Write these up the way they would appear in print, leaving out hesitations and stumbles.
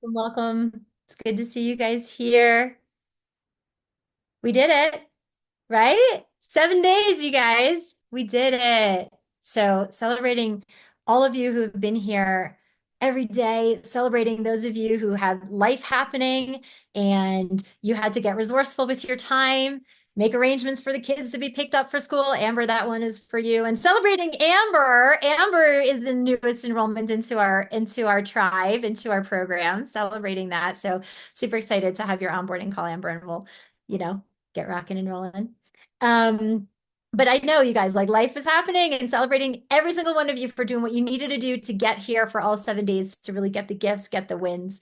Welcome, welcome. It's good to see you guys here. We did it, right? 7 days, you guys. We did it. So, celebrating all of you who have been here every day, celebrating those of you who had life happening and you had to get resourceful with your time, make arrangements for the kids to be picked up for school. Amber, that one is for you. And celebrating Amber. Amber is in newest enrollment into our tribe, into our program, celebrating that. So, super excited to have your onboarding call, Amber, and we'll, you know, get rocking and rolling. Um, but I know you guys, like, life is happening, and celebrating every single one of you for doing what you needed to do to get here for all 7 days to really get the gifts, get the wins.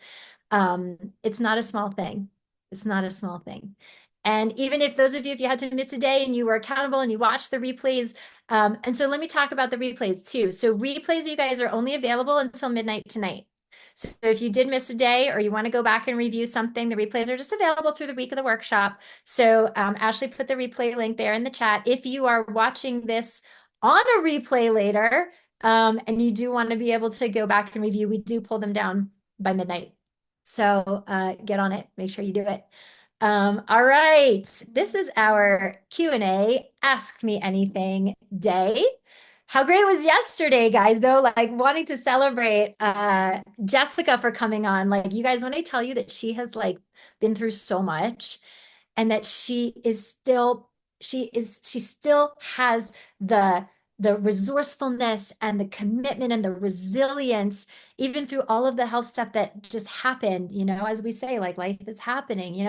It's not a small thing. It's not a small thing. And even if those of you, if you had to miss a day and you were accountable and you watched the replays, and so let me talk about the replays too. So replays, you guys, are only available until midnight tonight. So if you did miss a day or you want to go back and review something, the replays are just available through the week of the workshop. So Ashley put the replay link there in the chat. If you are watching this on a replay later, and you do want to be able to go back and review, we do pull them down by midnight. So get on it. Make sure you do it. All right. This is our Q&A, Ask Me Anything day. How great was yesterday, guys, though? Like, wanting to celebrate Jessica for coming on. Like, you guys, when I tell you that she has, like, been through so much, and that she still has the resourcefulness and the commitment and the resilience, even through all of the health stuff that just happened, as we say, like, life is happening,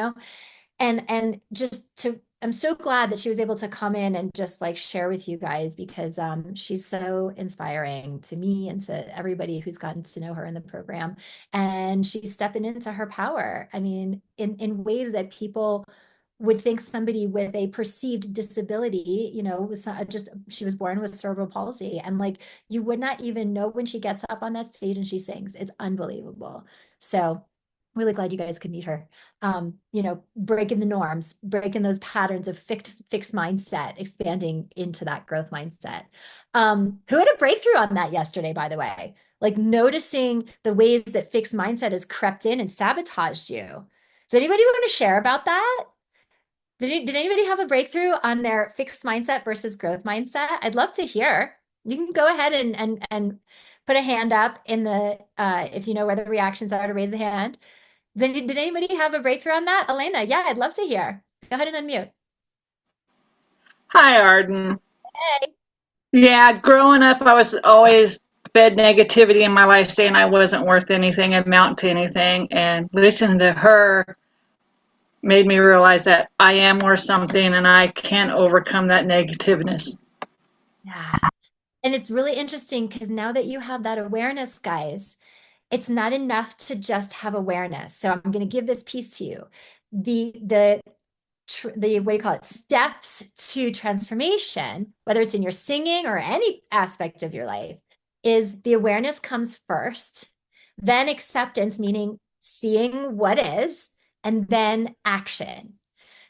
and just to I'm so glad that she was able to come in and just, like, share with you guys, because she's so inspiring to me and to everybody who's gotten to know her in the program. And she's stepping into her power. I mean, in ways that people would think somebody with a perceived disability, with just, she was born with cerebral palsy, and, like, you would not even know when she gets up on that stage and she sings. It's unbelievable. So really glad you guys could meet her. Breaking the norms, breaking those patterns of fixed mindset, expanding into that growth mindset. Who had a breakthrough on that yesterday, by the way? Like, noticing the ways that fixed mindset has crept in and sabotaged you. Does anybody want to share about that? Did anybody have a breakthrough on their fixed mindset versus growth mindset? I'd love to hear. You can go ahead and put a hand up in the if you know where the reactions are, to raise the hand. Did anybody have a breakthrough on that? Elena, yeah, I'd love to hear. Go ahead and unmute. Hi, Arden. Hey. Yeah, growing up, I was always fed negativity in my life, saying I wasn't worth anything, amount to anything. And listening to her made me realize that I am worth something and I can overcome that negativeness. Yeah. And it's really interesting because now that you have that awareness, guys, it's not enough to just have awareness. So I'm going to give this piece to you. The what do you call it, steps to transformation, whether it's in your singing or any aspect of your life, is the awareness comes first, then acceptance, meaning seeing what is, and then action.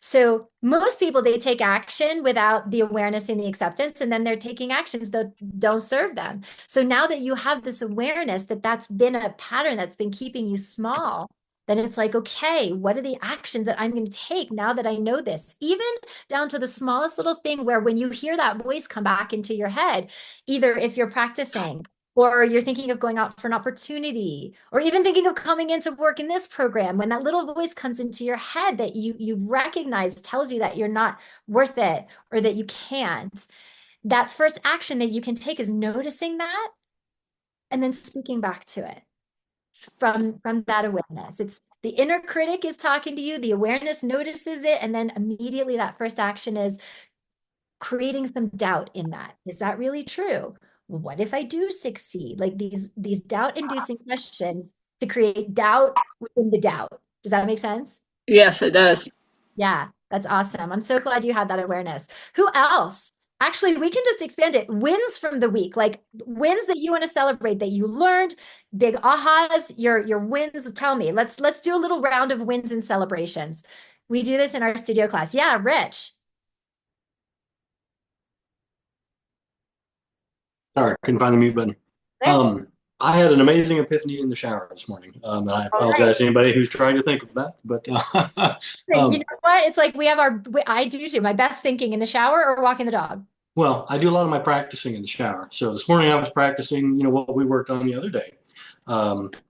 So most people, they take action without the awareness and the acceptance, and then they're taking actions that don't serve them. So now that you have this awareness that that's been a pattern that's been keeping you small, then it's like, okay, what are the actions that I'm going to take now that I know this? Even down to the smallest little thing, where when you hear that voice come back into your head, either if you're practicing, or you're thinking of going out for an opportunity, or even thinking of coming into work in this program, when that little voice comes into your head that you recognize tells you that you're not worth it or that you can't, that first action that you can take is noticing that and then speaking back to it from that awareness. It's the inner critic is talking to you, the awareness notices it, and then immediately that first action is creating some doubt in that. Is that really true? What if I do succeed? Like, these doubt-inducing questions to create doubt within the doubt. Does that make sense? Yes, it does. Yeah, that's awesome. I'm so glad you had that awareness. Who else? Actually, we can just expand it. Wins from the week, like wins that you want to celebrate, that you learned, big ahas, your wins. Tell me. Let's do a little round of wins and celebrations. We do this in our studio class. Yeah, Rich. Sorry, couldn't find the mute button. There. I had an amazing epiphany in the shower this morning. I All right. apologize to anybody who's trying to think of that, but You know um, what? It's like I do too. My best thinking in the shower or walking the dog. well, I do a lot of my practicing in the shower. So this morning I was practicing, what we worked on the other day,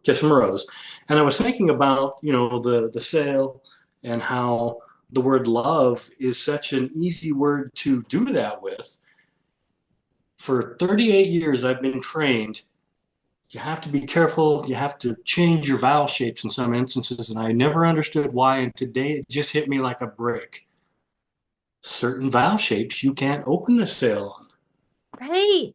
Kiss 'em Rose, and I was thinking about, the sale and how the word love is such an easy word to do that with. For 38 years, I've been trained. You have to be careful. You have to change your vowel shapes in some instances. And I never understood why. And today it just hit me like a brick. Certain vowel shapes you can't open the sale on. Right.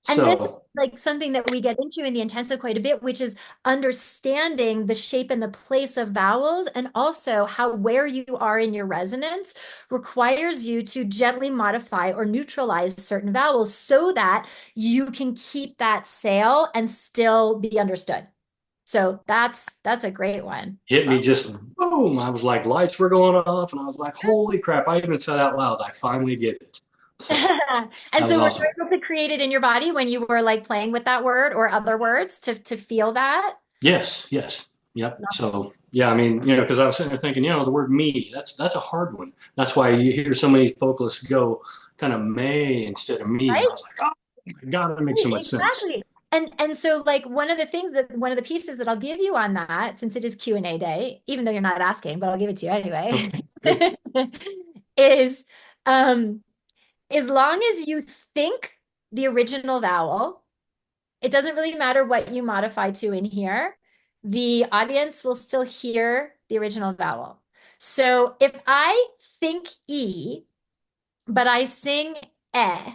And this is So, like something that we get into in the intensive quite a bit, which is understanding the shape and the place of vowels, and also how where you are in your resonance requires you to gently modify or neutralize certain vowels so that you can keep that sail and still be understood. So that's a great one. hit me just boom. I was like, lights were going off. And I was like, holy crap. I even said out loud, I finally get it. So And that was so were you awesome. able to create it in your body when you were like playing with that word or other words to feel that? Yes, yes. Yep. So yeah, I mean, because I was sitting there thinking, the word me, that's a hard one. That's why you hear so many vocalists go kind of may instead of me. And I Right? was like, oh my God, it makes so Right, much sense. exactly. And so like one of the pieces that I'll give you on that, since it is Q&A day, even though you're not asking, but I'll give it to you anyway, Okay, good. is um as long as you think the original vowel, it doesn't really matter what you modify to in here, the audience will still hear the original vowel. So if I think E, but I sing eh,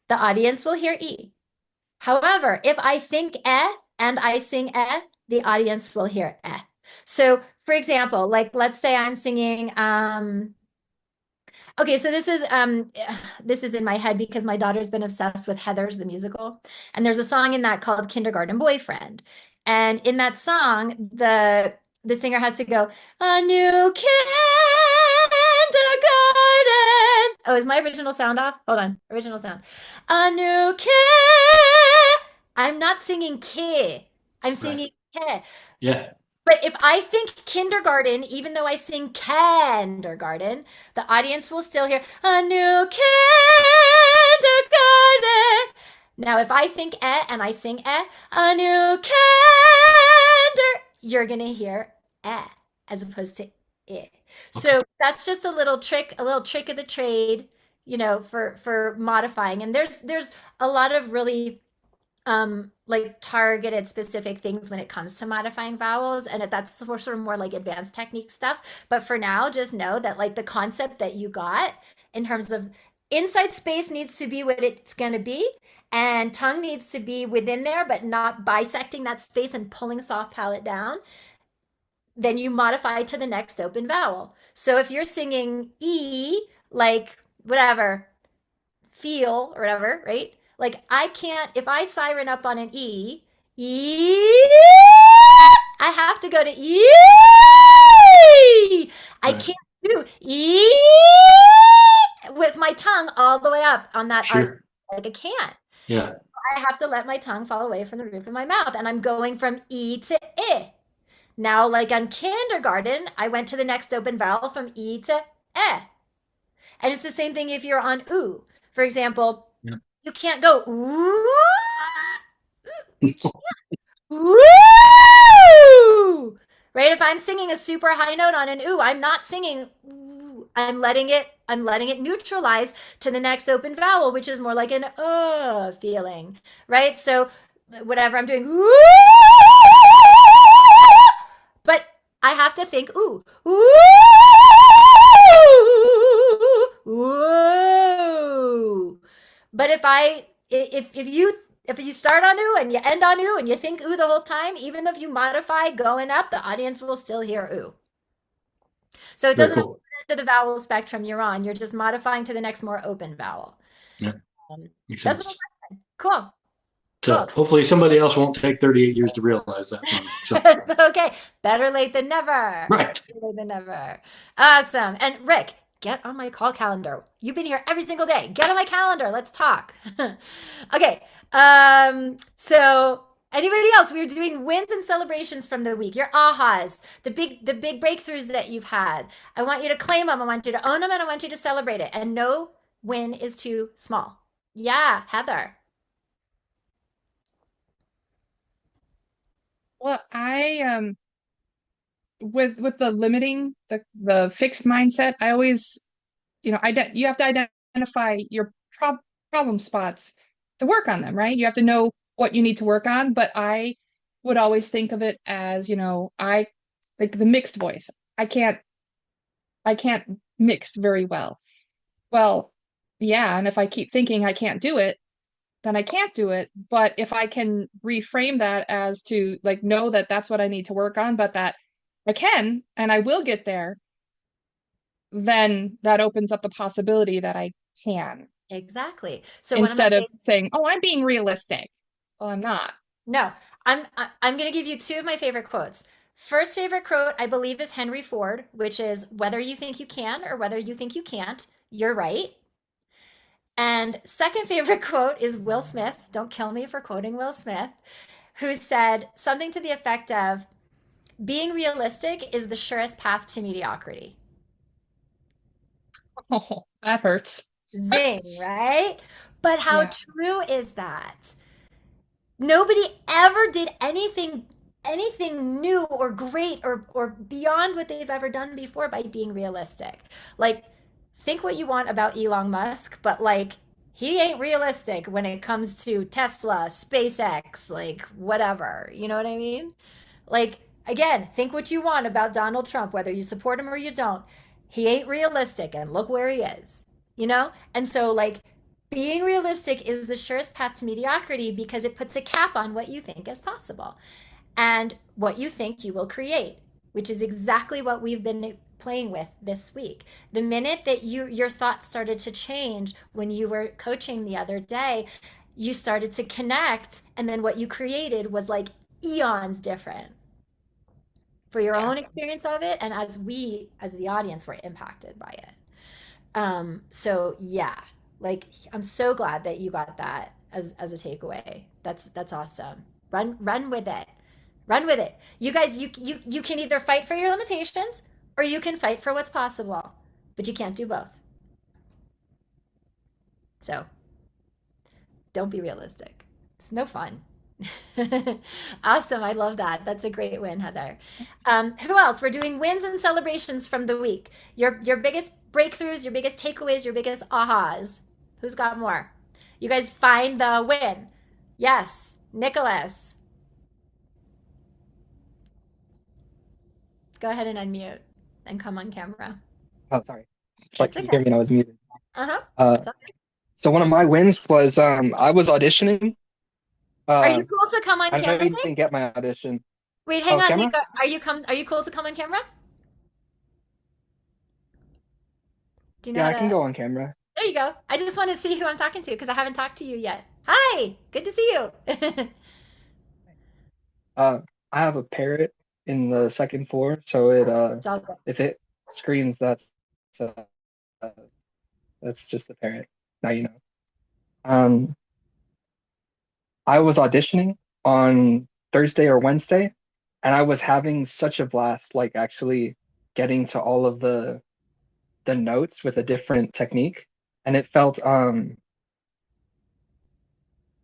the audience will hear E. However, if I think and I sing the audience will hear eh. So, for example, like let's say I'm singing okay, so this is in my head because my daughter's been obsessed with Heathers the musical, and there's a song in that called Kindergarten Boyfriend. And in that song, the singer had to go, a new kindergarten. Oh, is my original sound off? Hold on. Original sound. A new kid. I'm not singing kid. I'm Right. singing ke. Yeah. But if I think kindergarten, even though I sing kindergarten, the audience will still hear a new kindergarten. Now, if I think and I sing a new kinder, you're gonna hear as opposed to I. Okay. So that's just a little trick of the trade, for modifying. And there's a lot of really like targeted specific things when it comes to modifying vowels, and that's sort of more like advanced technique stuff. But for now, just know that like the concept that you got in terms of inside space needs to be what it's going to be, and tongue needs to be within there but not bisecting that space and pulling soft palate down. Then you modify to the next open vowel. So if you're singing E, like whatever, feel or whatever, right? Like I can't, if I siren up on an I have to go to E. I Right. can't do E with my tongue all the way up on that arch. Sure. Like I can't. Yeah. I have to let my tongue fall away from the roof of my mouth, and I'm going from E to I. Now, like on kindergarten, I went to the next open vowel from E to E. And it's the same thing if you're on oo. For example, Yeah. you can't go ooh. You can't. Ooh. Right? If I'm singing a super high note on an ooh, I'm not singing ooh. I'm letting it neutralize to the next open vowel, which is more like an feeling. Right? So whatever I'm doing, ooh, but I have to think ooh. Ooh. Ooh. But if you start on ooh and you end on ooh and you think ooh the whole time, even if you modify going up, the audience will still hear ooh. So it Very doesn't cool. to the vowel spectrum you're on. You're just modifying to the next more open vowel. Yeah. Um, Makes that's sense. cool. So Cool. hopefully somebody else won't take 38 years to realize that for me. So, It's okay. Better late than never. right. Better late than never. Awesome. And Rick, get on my call calendar. You've been here every single day. Get on my calendar. Let's talk. Okay. So Anybody else? We are doing wins and celebrations from the week. Your ahas, the big breakthroughs that you've had. I want you to claim them. I want you to own them, and I want you to celebrate it. And no win is too small. Yeah, Heather. Well, I with the limiting the fixed mindset, I always, you have to identify your problem spots to work on them, right? You have to know what you need to work on, but I would always think of it as, I like the mixed voice. I can't I can't mix very well. Well, yeah, and if I keep thinking I can't do it, then I can't do it. But if I can reframe that as to like know that that's what I need to work on, but that I can and I will get there, then that opens up the possibility that I can Exactly. So one of my instead of favorite, saying, "Oh, I'm being realistic." Well, I'm not. no, I'm going to give you two of my favorite quotes. First favorite quote, I believe, is Henry Ford, which is whether you think you can or whether you think you can't, you're right. And second favorite quote is Will Smith. Don't kill me for quoting Will Smith, who said something to the effect of being realistic is the surest path to mediocrity. Oh, that hurts. Zing, right? But how Yeah. true is that? Nobody ever did anything new or great or beyond what they've ever done before by being realistic. Like think what you want about Elon Musk, but like he ain't realistic when it comes to Tesla, SpaceX, like whatever. You know what I mean? Like again, think what you want about Donald Trump, whether you support him or you don't. He ain't realistic and look where he is. You know? And so like being realistic is the surest path to mediocrity because it puts a cap on what you think is possible and what you think you will create, which is exactly what we've been playing with this week. The minute that your thoughts started to change when you were coaching the other day, you started to connect, and then what you created was like eons different for your Yeah. own experience of it, and as the audience were impacted by it. So yeah, like I'm so glad that you got that as a takeaway. That's awesome. Run with it. Run with it. You guys, you can either fight for your limitations or you can fight for what's possible, but you can't do both. So don't be realistic. It's no fun. Awesome. I love that. That's a great win, Heather. Who else? We're doing wins and celebrations from the week. Your biggest breakthroughs, your biggest takeaways, your biggest ahas. Who's got more? You guys find the win. Yes, Nicholas. Go ahead and unmute and come on camera. Oh, sorry. It's like It's you okay. hear me and I was muted. Uh-huh. Uh, It's okay. so one of my wins was I was auditioning. Are Uh, you cool to come on I know camera, you Nick? didn't get my audition. Wait, hang Oh, on, Nick. camera? Are you cool to come on camera? Do you know Yeah, how I can to? go on camera. There you go. I just want to see who I'm talking to because I haven't talked to you yet. Hi, good to see you. Uh, I have a parrot in the second floor, so It's all good. if it screams, uh, uh, that's just the parrot. Now you know. Um, I was auditioning on Thursday or Wednesday, and I was having such a blast, like actually getting to all of the notes with a different technique, and it felt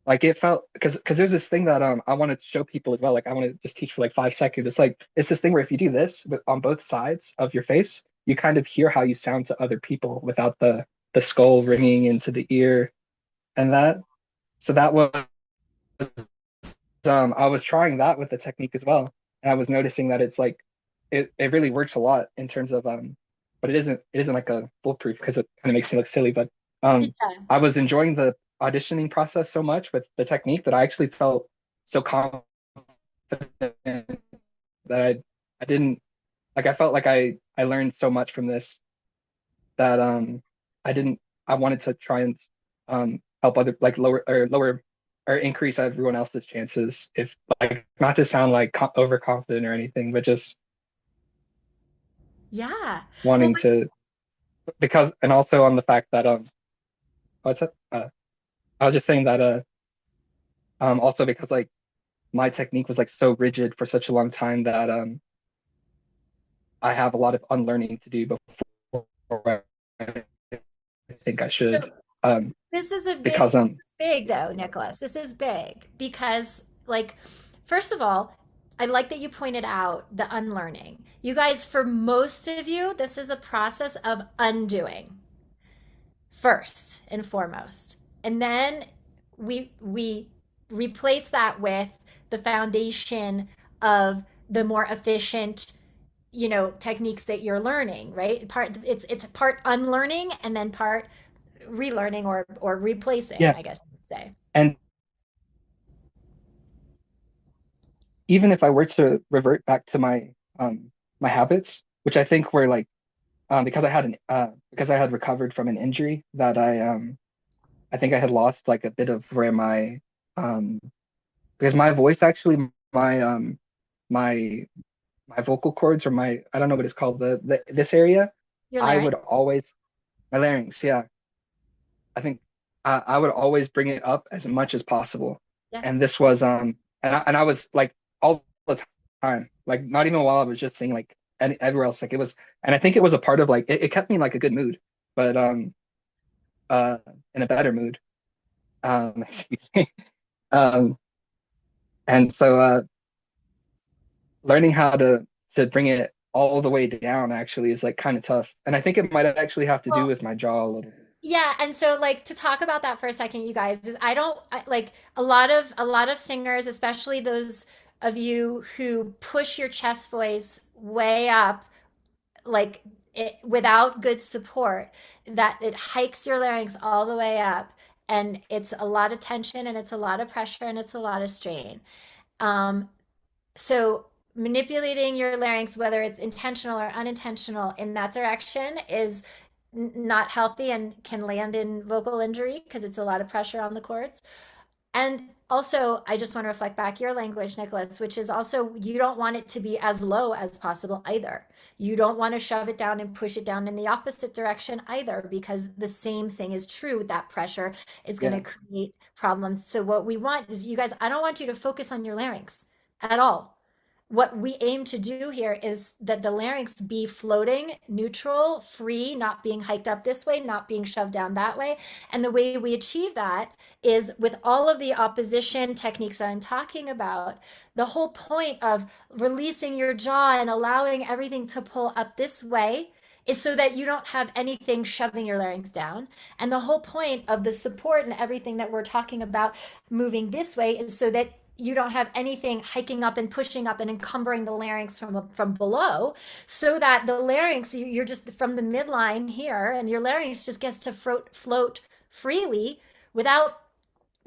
like it felt because there's this thing that I wanted to show people as well. Like I want to just teach for like 5 seconds. It's like it's this thing where if you do this with on both sides of your face, you kind of hear how you sound to other people without the skull ringing into the ear and that. So that was I was trying that with the technique as well, and I was noticing that it's like it really works a lot in terms of but it isn't like a foolproof because it kind of makes me look silly. But Yeah. I was enjoying the auditioning process so much with the technique that I actually felt so confident that I didn't like I felt like I learned so much from this that I didn't I wanted to try and help other like lower or increase everyone else's chances if like not to sound like overconfident or anything but just Yeah. Well, wanting to because and also on the fact that what's that I was just saying that also because like my technique was like so rigid for such a long time that I have a lot of unlearning to do before I think I So should. Um, because this is big though, Nicholas. This is big because like first of all, I like that you pointed out the unlearning. You guys, for most of you, this is a process of undoing first and foremost. And then we replace that with the foundation of the more efficient, techniques that you're learning, right? It's part unlearning and then part relearning or replacing, yeah, I guess you would say. and even if I were to revert back to my habits, which I think were like because I had recovered from an injury that I think I had lost like a bit of where my um because my voice actually my my vocal cords or my I don't know what it's called the this area Your I would larynx? always my larynx, yeah, I think I would always bring it up as much as possible. Yeah. And this was and I was like all the time, like not even while I was just singing, like and everywhere else, like it was, and I think it was a part of like it kept me in like a good mood, but uh in a better mood. Excuse me. Um and so learning how to bring it all the way down actually is like kind of tough. And I think it might actually have to do Well, with my jaw a little. yeah, and so like to talk about that for a second, you guys, is like a lot of singers, especially those of you who push your chest voice way up, like without good support, that it hikes your larynx all the way up, and it's a lot of tension and it's a lot of pressure and it's a lot of strain. Um, so manipulating your larynx, whether it's intentional or unintentional, in that direction is not healthy and can land in vocal injury because it's a lot of pressure on the cords. And also, I just want to reflect back your language, Nicholas, which is also you don't want it to be as low as possible either. You don't want to shove it down and push it down in the opposite direction either, because the same thing is true. That pressure is going to Yeah. create problems. So, what we want is you guys, I don't want you to focus on your larynx at all. What we aim to do here is that the larynx be floating, neutral, free, not being hiked up this way, not being shoved down that way. And the way we achieve that is with all of the opposition techniques that I'm talking about. The whole point of releasing your jaw and allowing everything to pull up this way is so that you don't have anything shoving your larynx down. And the whole point of the support and everything that we're talking about moving this way is so that you don't have anything hiking up and pushing up and encumbering the larynx from below, so that the larynx, you're just from the midline here, and your larynx just gets to float freely without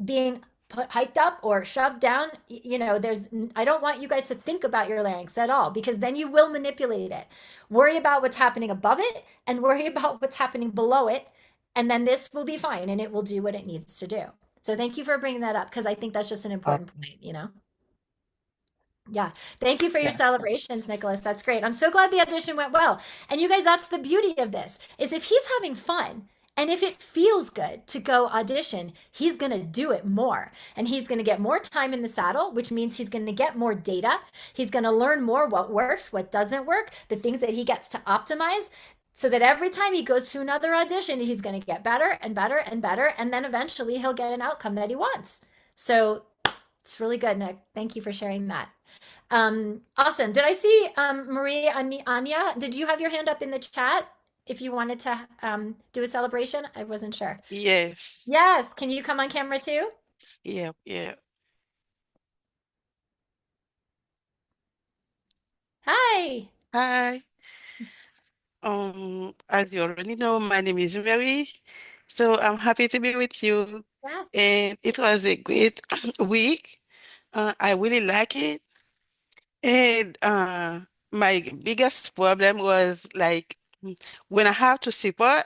being hiked up or shoved down. There's, I don't want you guys to think about your larynx at all, because then you will manipulate it. Worry about what's happening above it and worry about what's happening below it, and then this will be fine and it will do what it needs to do. So thank you for bringing that up, because I think that's just an Uh, important point. Yeah. Thank you for your yeah. celebrations, Nicholas. That's great. I'm so glad the audition went well. And you guys, that's the beauty of this, is if he's having fun and if it feels good to go audition, he's going to do it more. And he's going to get more time in the saddle, which means he's going to get more data. He's going to learn more what works, what doesn't work, the things that he gets to optimize, so that every time he goes to another audition, he's going to get better and better and better. And then eventually he'll get an outcome that he wants. So it's really good, Nick. Thank you for sharing that. Awesome. Did I see Marie Anya? Did you have your hand up in the chat if you wanted to do a celebration? I wasn't sure. Yes. Yes. Can you come on camera too? Yeah, yeah. Hi. Hi. As you already know, my name is Mary. So I'm happy to be with you. Yes. And it was a great week. I really like it. And my biggest problem was like when I have to support,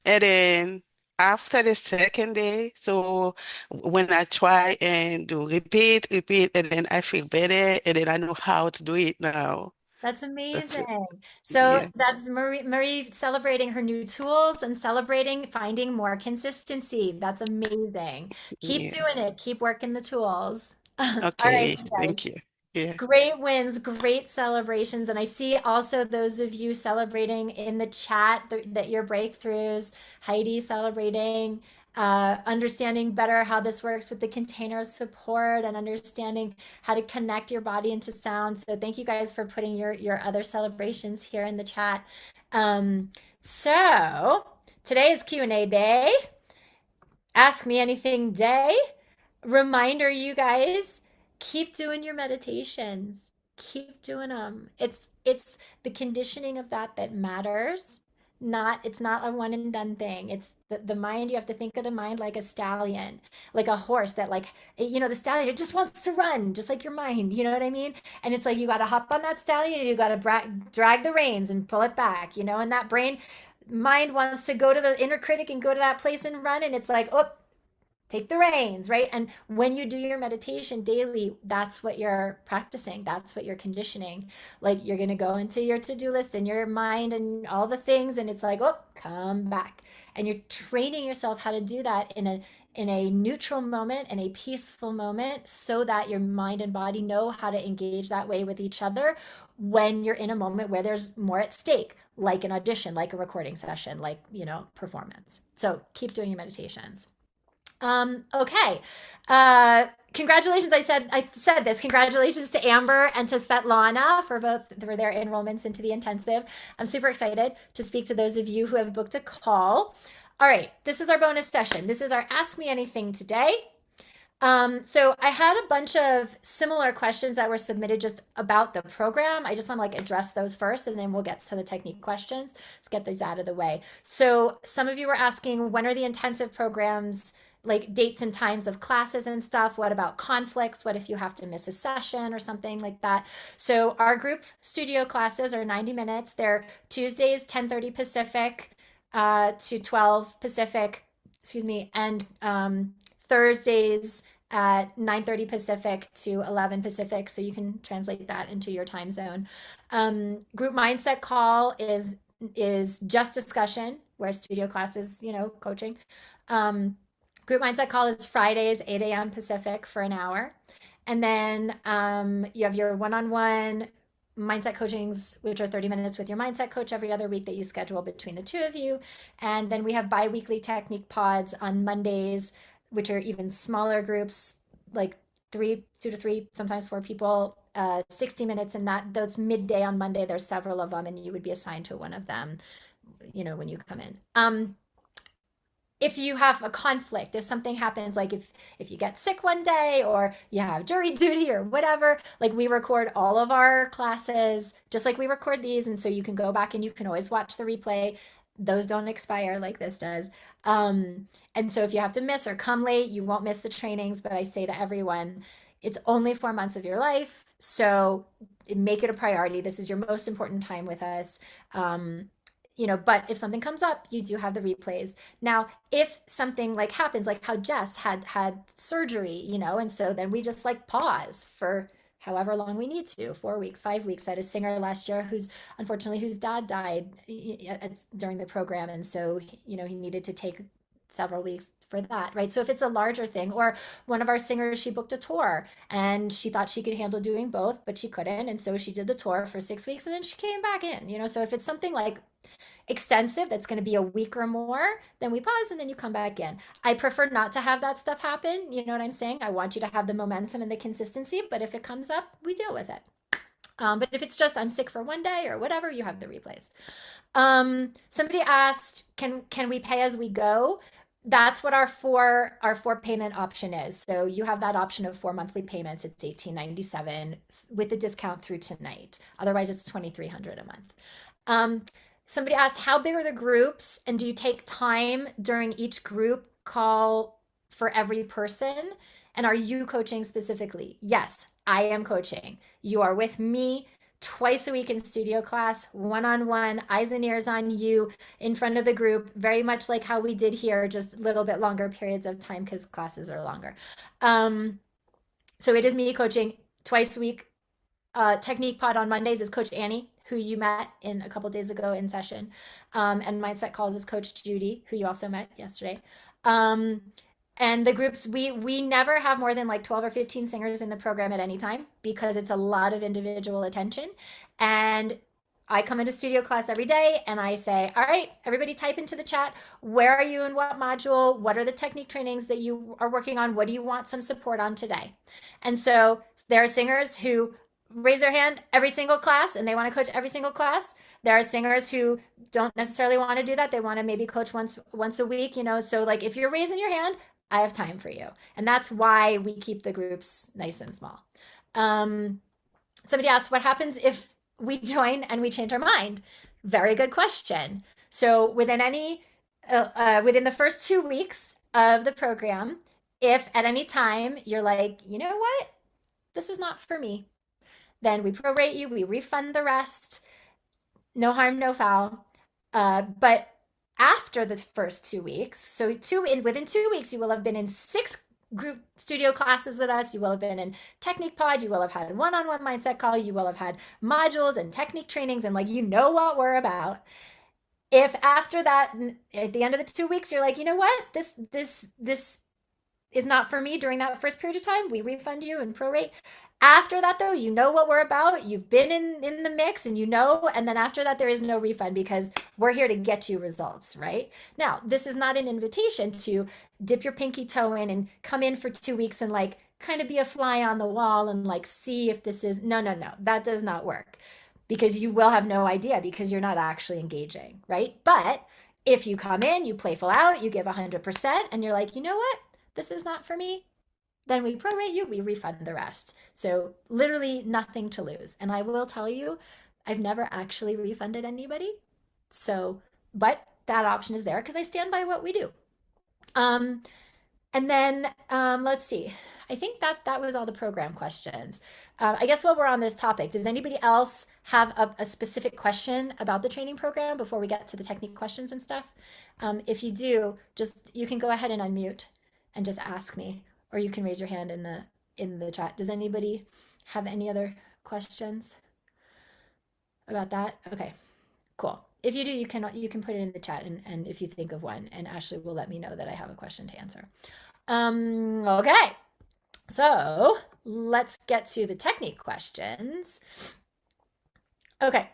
and then after the second day, so when I try and do repeat, and then I feel better, and then I know how to do it now. That's That's it. amazing. So Yeah, that's Marie celebrating her new tools and celebrating finding more consistency. That's amazing. Keep yeah, doing it. Keep working the tools. All right, Okay, you thank guys. you. Yeah. Great wins, great celebrations. And I see also those of you celebrating in the chat that your breakthroughs, Heidi celebrating, understanding better how this works with the container support and understanding how to connect your body into sound. So thank you guys for putting your other celebrations here in the chat. Um, so today is Q&A day. Ask me anything day. Reminder, you guys, keep doing your meditations. Keep doing them. It's the conditioning of that matters. Not It's not a one and done thing. It's the mind. You have to think of the mind like a stallion, like a horse that the stallion, it just wants to run, just like your mind. You know what I mean? And it's like you got to hop on that stallion and you got to drag the reins and pull it back. And that mind wants to go to the inner critic and go to that place and run, and it's like, oh, take the reins, right? And when you do your meditation daily, that's what you're practicing. That's what you're conditioning. Like you're going to go into your to-do list and your mind and all the things, and it's like, oh, come back. And you're training yourself how to do that in a neutral moment and a peaceful moment so that your mind and body know how to engage that way with each other when you're in a moment where there's more at stake, like an audition, like a recording session, like, performance. So keep doing your meditations. Okay. Congratulations. I said this. Congratulations to Amber and to Svetlana for their enrollments into the intensive. I'm super excited to speak to those of you who have booked a call. All right. This is our bonus session. This is our Ask Me Anything today. So I had a bunch of similar questions that were submitted just about the program. I just want to address those first, and then we'll get to the technique questions. Let's get these out of the way. So some of you were asking, when are the intensive programs, like dates and times of classes and stuff? What about conflicts? What if you have to miss a session or something like that? So our group studio classes are 90 minutes. They're Tuesdays, 10:30 Pacific to 12 Pacific, excuse me, and Thursdays at 9:30 Pacific to 11 Pacific, so you can translate that into your time zone. Group mindset call is just discussion, where studio classes, coaching. Group mindset call is Fridays, 8 a.m. Pacific for an hour. And then you have your one-on-one mindset coachings, which are 30 minutes with your mindset coach every other week that you schedule between the two of you. And then we have bi-weekly technique pods on Mondays, which are even smaller groups, like two to three, sometimes four people, 60 minutes. And those midday on Monday, there's several of them, and you would be assigned to one of them, when you come in. If you have a conflict, if something happens, like if you get sick one day or you have jury duty or whatever, like we record all of our classes just like we record these, and so you can go back and you can always watch the replay. Those don't expire like this does. And so if you have to miss or come late, you won't miss the trainings. But I say to everyone, it's only 4 months of your life, so make it a priority. This is your most important time with us. But if something comes up, you do have the replays. Now, if something happens, like how Jess had surgery, and so then we just pause for however long we need to, 4 weeks, 5 weeks. I had a singer last year whose dad died during the program. And so, he needed to take several weeks for that, right? So if it's a larger thing, or one of our singers, she booked a tour and she thought she could handle doing both, but she couldn't. And so she did the tour for 6 weeks and then she came back in, so if it's something extensive that's going to be a week or more, then we pause and then you come back in. I prefer not to have that stuff happen. You know what I'm saying? I want you to have the momentum and the consistency, but if it comes up, we deal with it. But if it's just I'm sick for one day or whatever, you have the replays. Somebody asked, can we pay as we go? That's what our four payment option is. So you have that option of 4 monthly payments. It's $18.97 with the discount through tonight. Otherwise, it's $2,300 a month. Somebody asked, how big are the groups, and do you take time during each group call for every person? And are you coaching specifically? Yes, I am coaching. You are with me twice a week in studio class, one-on-one, eyes and ears on you in front of the group, very much like how we did here, just a little bit longer periods of time because classes are longer. So it is me coaching twice a week. Technique pod on Mondays is Coach Annie, who you met in a couple days ago in session. And Mindset Calls is Coach Judy, who you also met yesterday. And the groups, we never have more than like 12 or 15 singers in the program at any time because it's a lot of individual attention. And I come into studio class every day and I say, all right, everybody type into the chat, where are you in what module? What are the technique trainings that you are working on? What do you want some support on today? And so there are singers who raise their hand every single class and they want to coach every single class. There are singers who don't necessarily want to do that. They want to maybe coach once a week, you know. So like if you're raising your hand, I have time for you. And that's why we keep the groups nice and small. Somebody asked, what happens if we join and we change our mind? Very good question. So within the first 2 weeks of the program, if at any time you're like, you know what, this is not for me, then we prorate you, we refund the rest. No harm, no foul. But after the first 2 weeks, so within 2 weeks, you will have been in 6 group studio classes with us. You will have been in Technique Pod. You will have had one-on-one mindset call. You will have had modules and technique trainings, and like you know what we're about. If after that, at the end of the 2 weeks, you're like, you know what, this is not for me during that first period of time, we refund you and prorate. After that, though, you know what we're about. You've been in the mix and you know, and then after that, there is no refund because we're here to get you results, right? Now, this is not an invitation to dip your pinky toe in and come in for 2 weeks and like kind of be a fly on the wall and like see if this is, no, that does not work because you will have no idea because you're not actually engaging, right? But if you come in, you playful out, you give 100% and you're like, you know what? This is not for me, then we prorate you, we refund the rest. So literally nothing to lose. And I will tell you, I've never actually refunded anybody. So, but that option is there because I stand by what we do. And then let's see. I think that was all the program questions. I guess while we're on this topic, does anybody else have a specific question about the training program before we get to the technique questions and stuff? If you do, you can go ahead and unmute and just ask me, or you can raise your hand in the chat. Does anybody have any other questions about that? Okay, cool. If you do, you can put it in the chat, and if you think of one, and Ashley will let me know that I have a question to answer. Okay, so let's get to the technique questions. Okay.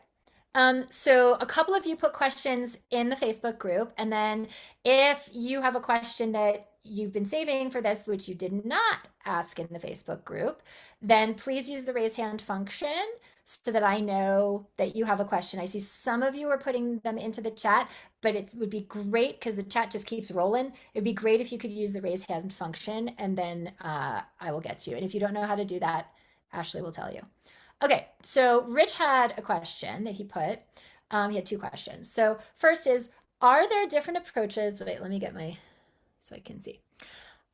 So a couple of you put questions in the Facebook group, and then if you have a question that you've been saving for this, which you did not ask in the Facebook group, then please use the raise hand function so that I know that you have a question. I see some of you are putting them into the chat, but it would be great because the chat just keeps rolling. It'd be great if you could use the raise hand function, and then I will get to you. And if you don't know how to do that, Ashley will tell you. Okay, so Rich had a question that he put. He had 2 questions. So first is, are there different approaches? Wait, let me get so I can see.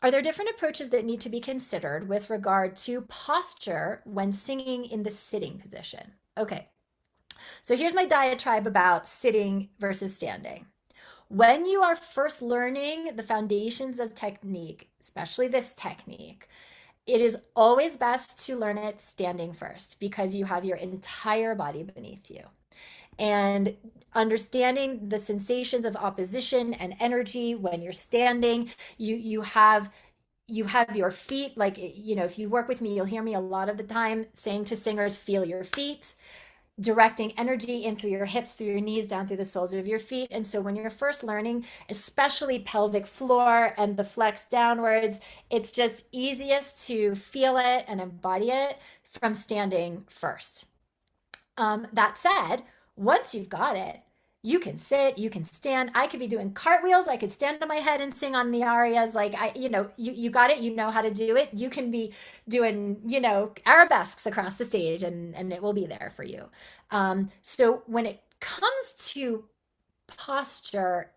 Are there different approaches that need to be considered with regard to posture when singing in the sitting position? Okay, so here's my diatribe about sitting versus standing. When you are first learning the foundations of technique, especially this technique, it is always best to learn it standing first because you have your entire body beneath you. And understanding the sensations of opposition and energy when you're standing, you have your feet, like, you know, if you work with me, you'll hear me a lot of the time saying to singers, feel your feet, directing energy in through your hips, through your knees, down through the soles of your feet. And so when you're first learning, especially pelvic floor and the flex downwards, it's just easiest to feel it and embody it from standing first. That said, once you've got it, you can sit, you can stand. I could be doing cartwheels. I could stand on my head and sing on the arias. Like, you got it. You know how to do it. You can be doing, arabesques across the stage and it will be there for you. So when it comes to posture,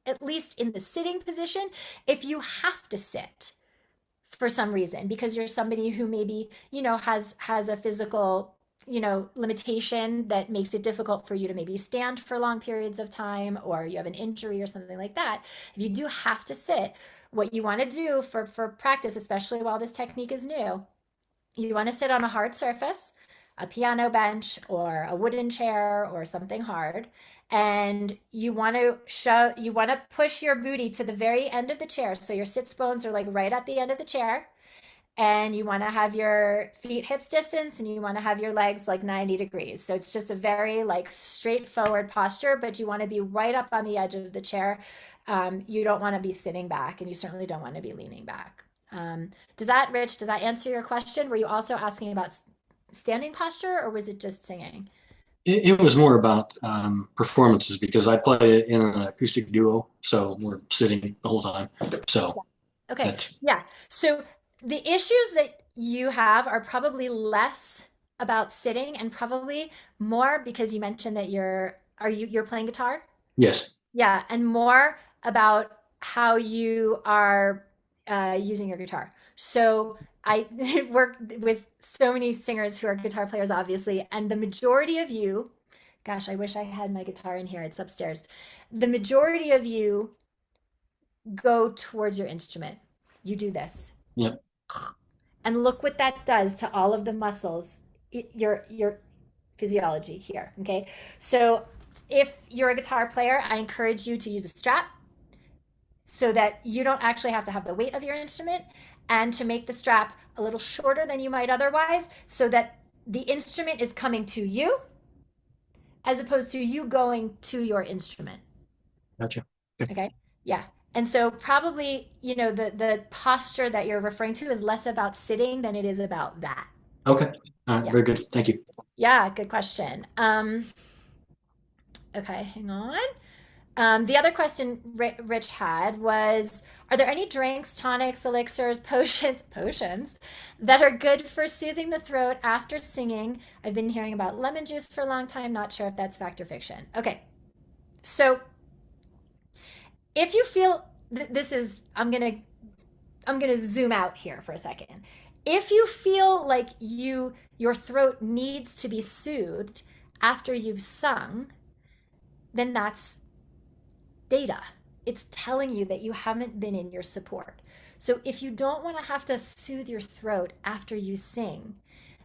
at least in the sitting position, if you have to sit for some reason, because you're somebody who maybe, has a physical limitation that makes it difficult for you to maybe stand for long periods of time, or you have an injury or something like that, if you do have to sit, what you want to do for practice, especially while this technique is new, you want to sit on a hard surface. a piano bench or a wooden chair or something hard, and you want to push your booty to the very end of the chair. So your sits bones are like right at the end of the chair, and you want to have your feet hips distance, and you want to have your legs like 90 degrees. So it's just a very like straightforward posture, but you want to be right up on the edge of the chair. You don't want to be sitting back, and you certainly don't want to be leaning back. Rich, does that answer your question? Were you also asking about standing posture, or was it just singing? It was more about performances because I play it in an acoustic duo, so we're sitting the whole time. So Okay. that's Yeah. So the issues that you have are probably less about sitting and probably more because you mentioned that you're playing guitar? yes. Yeah, and more about how you are using your guitar. So I work with so many singers who are guitar players, obviously, and the majority of you, gosh, I wish I had my guitar in here. It's upstairs. The majority of you go towards your instrument. You do this. Yep. And look what that does to all of the muscles, your physiology here. Okay. So if you're a guitar player, I encourage you to use a strap so that you don't actually have to have the weight of your instrument, and to make the strap a little shorter than you might otherwise so that the instrument is coming to you as opposed to you going to your instrument. Gotcha. Okay. Yeah. And so probably, the posture that you're referring to is less about sitting than it is about that. Okay. All right. Yeah. Very good. Thank you. Yeah, good question. Okay, hang on. The other question Rich had was, are there any drinks, tonics, elixirs, potions that are good for soothing the throat after singing? I've been hearing about lemon juice for a long time, not sure if that's fact or fiction. Okay. So if you feel this is I'm going to zoom out here for a second. If you feel like your throat needs to be soothed after you've sung, then that's data. It's telling you that you haven't been in your support. So if you don't want to have to soothe your throat after you sing,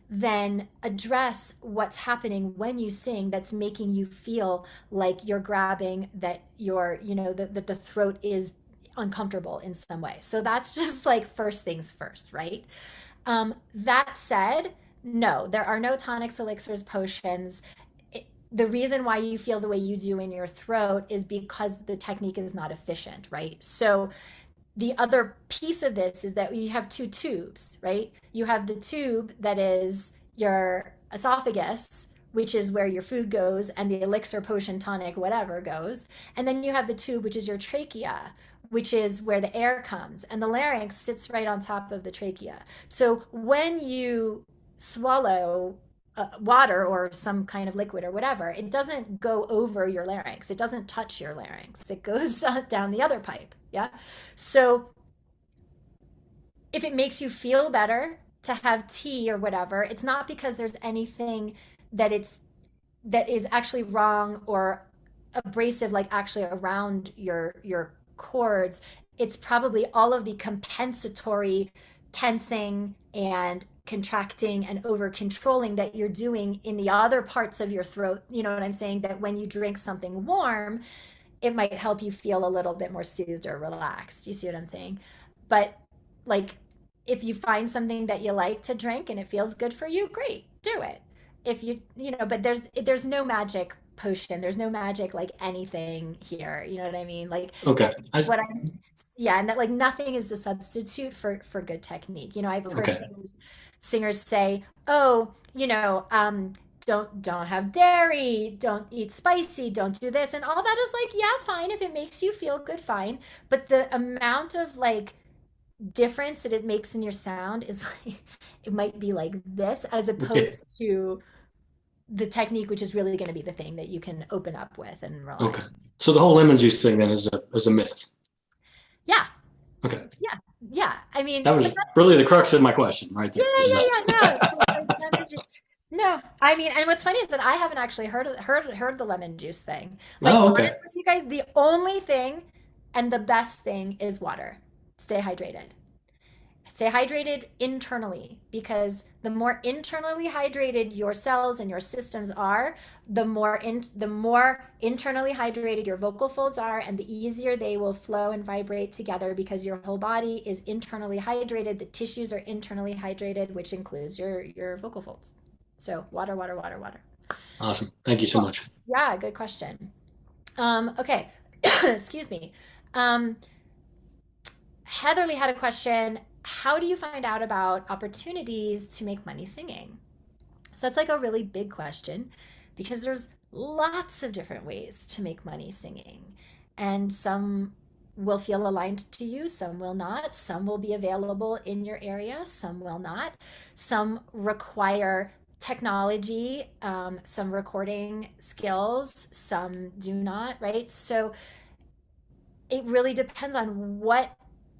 then address what's happening when you sing that's making you feel like you're grabbing, that that the throat is uncomfortable in some way. So that's just like first things first, right? That said, no, there are no tonics, elixirs, potions. The reason why you feel the way you do in your throat is because the technique is not efficient, right? So the other piece of this is that you have two tubes, right? You have the tube that is your esophagus, which is where your food goes, and the elixir, potion, tonic, whatever goes. And then you have the tube, which is your trachea, which is where the air comes. And the larynx sits right on top of the trachea. So when you swallow water or some kind of liquid or whatever, it doesn't go over your larynx. It doesn't touch your larynx. It goes down the other pipe. Yeah. So if it makes you feel better to have tea or whatever, it's not because there's anything that is actually wrong or abrasive, like actually around your cords. It's probably all of the compensatory tensing and contracting and over controlling that you're doing in the other parts of your throat. You know what I'm saying? That when you drink something warm, it might help you feel a little bit more soothed or relaxed. You see what I'm saying? But like, if you find something that you like to drink and it feels good for you, great, do it. If but there's no magic potion. There's no magic like anything here. You know what I mean? Like, Okay. yeah, and that like nothing is a substitute for good technique. I've heard Okay. singers say, "Oh, don't have dairy, don't eat spicy, don't do this," and all that is like, yeah, fine if it makes you feel good, fine. But the amount of like difference that it makes in your sound is like it might be like this as Okay. opposed to the technique, which is really going to be the thing that you can open up with and rely Okay. on. So the whole lemon juice thing then is a myth. Yeah, Okay. yeah, yeah. I mean, That was but that's, really the crux of my question right yeah, there. Is yeah, that yeah. No, like lemon juice. No, I mean, and what's funny is that I haven't actually heard the lemon juice thing. Like Oh, okay. honestly, you guys, the only thing and the best thing is water. Stay hydrated. Stay hydrated internally, because the more internally hydrated your cells and your systems are, the more internally hydrated your vocal folds are, and the easier they will flow and vibrate together, because your whole body is internally hydrated. The tissues are internally hydrated, which includes your vocal folds. So water, water, water, water. Awesome. Thank you so Cool. much. Yeah, good question. Okay. Excuse me. Um, Heatherly had a question. How do you find out about opportunities to make money singing? So that's like a really big question, because there's lots of different ways to make money singing. And some will feel aligned to you, some will not. Some will be available in your area, some will not. Some require technology, some recording skills, some do not, right? So it really depends on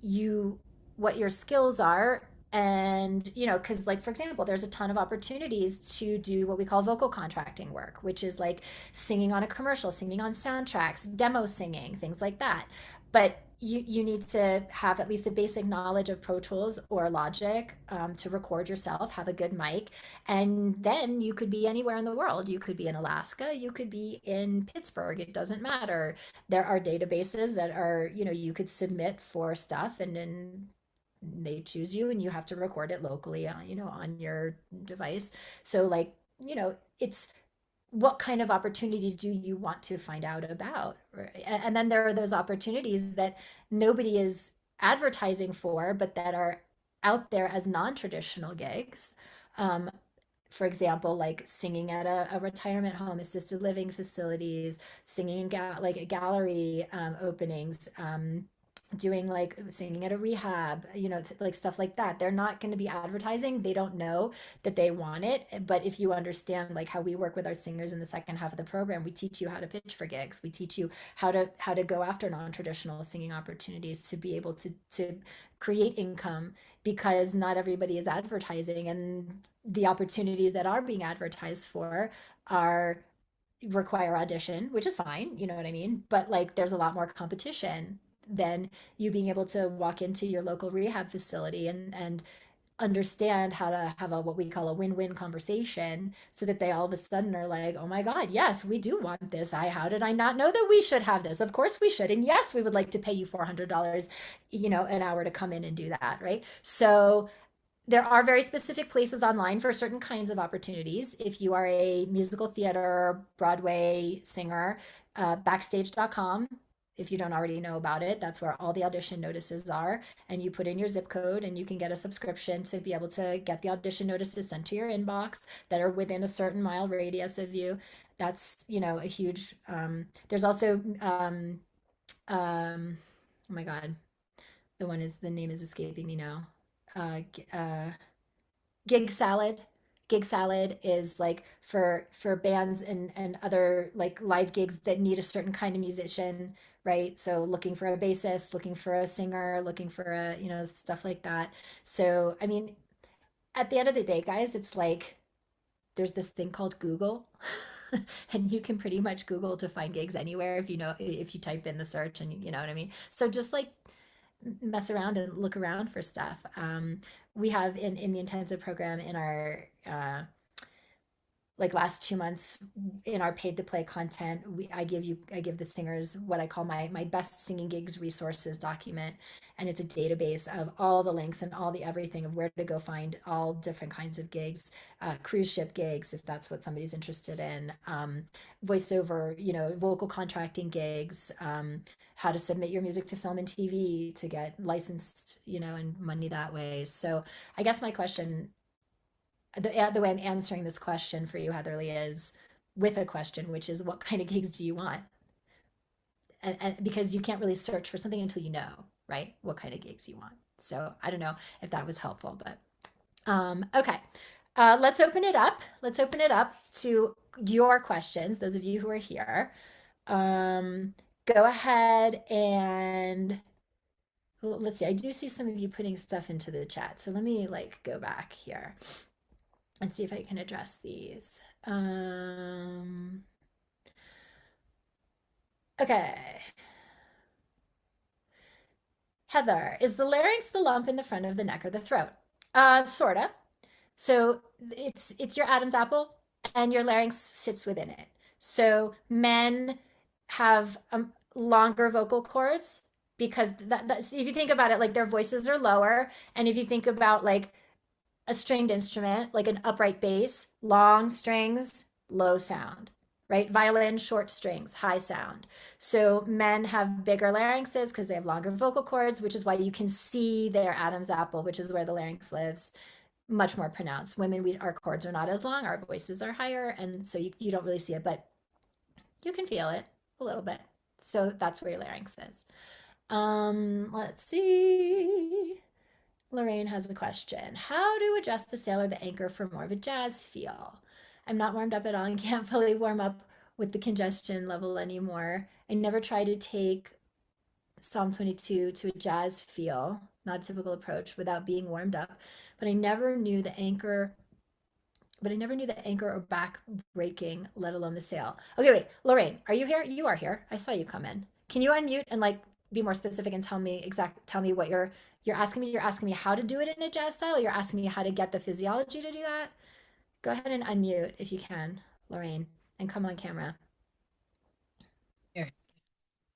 you what your skills are. And because, like, for example, there's a ton of opportunities to do what we call vocal contracting work, which is like singing on a commercial, singing on soundtracks, demo singing, things like that. But you need to have at least a basic knowledge of Pro Tools or Logic, to record yourself, have a good mic, and then you could be anywhere in the world. You could be in Alaska, you could be in Pittsburgh, it doesn't matter. There are databases that are, you could submit for stuff, and then they choose you, and you have to record it locally on, on your device. So, like, it's what kind of opportunities do you want to find out about? Right? And then there are those opportunities that nobody is advertising for, but that are out there as non-traditional gigs. Um, for example, like singing at a retirement home, assisted living facilities, singing in like gallery openings, doing like singing at a rehab, like stuff like that. They're not going to be advertising. They don't know that they want it. But if you understand like how we work with our singers in the second half of the program, we teach you how to pitch for gigs. We teach you how to go after non-traditional singing opportunities to be able to create income, because not everybody is advertising, and the opportunities that are being advertised for are require audition, which is fine, you know what I mean? But like there's a lot more competition than you being able to walk into your local rehab facility and understand how to have a what we call a win-win conversation, so that they all of a sudden are like, oh my God, yes, we do want this. How did I not know that we should have this? Of course we should. And yes, we would like to pay you $400, an hour to come in and do that, right? So there are very specific places online for certain kinds of opportunities. If you are a musical theater, Broadway singer, backstage.com, if you don't already know about it, that's where all the audition notices are. And you put in your zip code, and you can get a subscription to be able to get the audition notices sent to your inbox that are within a certain mile radius of you. That's, a huge, there's also, oh my God, the name is escaping me now. Uh, uh, Gig salad. Gig salad is like for bands and other like live gigs that need a certain kind of musician, right? So looking for a bassist, looking for a singer, looking for a, stuff like that. So I mean, at the end of the day, guys, it's like there's this thing called Google. And you can pretty much Google to find gigs anywhere, if you type in the search, and you know what I mean. So just like mess around and look around for stuff. We have in the intensive program, in our like last 2 months, in our paid to play content, I give the singers what I call my best singing gigs resources document. And it's a database of all the links and all the everything of where to go find all different kinds of gigs, cruise ship gigs, if that's what somebody's interested in, voiceover, vocal contracting gigs, how to submit your music to film and TV to get licensed, and money that way. So I guess my question, the way I'm answering this question for you, Heatherly, is with a question, which is, what kind of gigs do you want? And because you can't really search for something until you know, right, what kind of gigs you want. So I don't know if that was helpful, but okay. Let's open it up. Let's open it up to your questions, those of you who are here. Go ahead and let's see. I do see some of you putting stuff into the chat. So let me like go back here and see if I can address these. Okay. Heather, is the larynx the lump in the front of the neck or the throat? Sorta. So it's your Adam's apple, and your larynx sits within it. So men have longer vocal cords because so if you think about it, like their voices are lower, and if you think about like a stringed instrument, like an upright bass, long strings, low sound, right? Violin, short strings, high sound. So men have bigger larynxes because they have longer vocal cords, which is why you can see their Adam's apple, which is where the larynx lives, much more pronounced. Women, our cords are not as long, our voices are higher, and so you don't really see it, but you can feel it a little bit. So that's where your larynx is. Let's see. Lorraine has a question. How to adjust the sail or the anchor for more of a jazz feel? I'm not warmed up at all and can't fully warm up with the congestion level anymore. I never tried to take Psalm 22 to a jazz feel, not a typical approach, without being warmed up. But I never knew the anchor or back breaking, let alone the sail. Okay, wait, Lorraine, are you here? You are here. I saw you come in. Can you unmute and like be more specific and tell me what you're asking me? You're asking me how to do it in a jazz style. You're asking me how to get the physiology to do that. Go ahead and unmute if you can, Lorraine, and come on camera.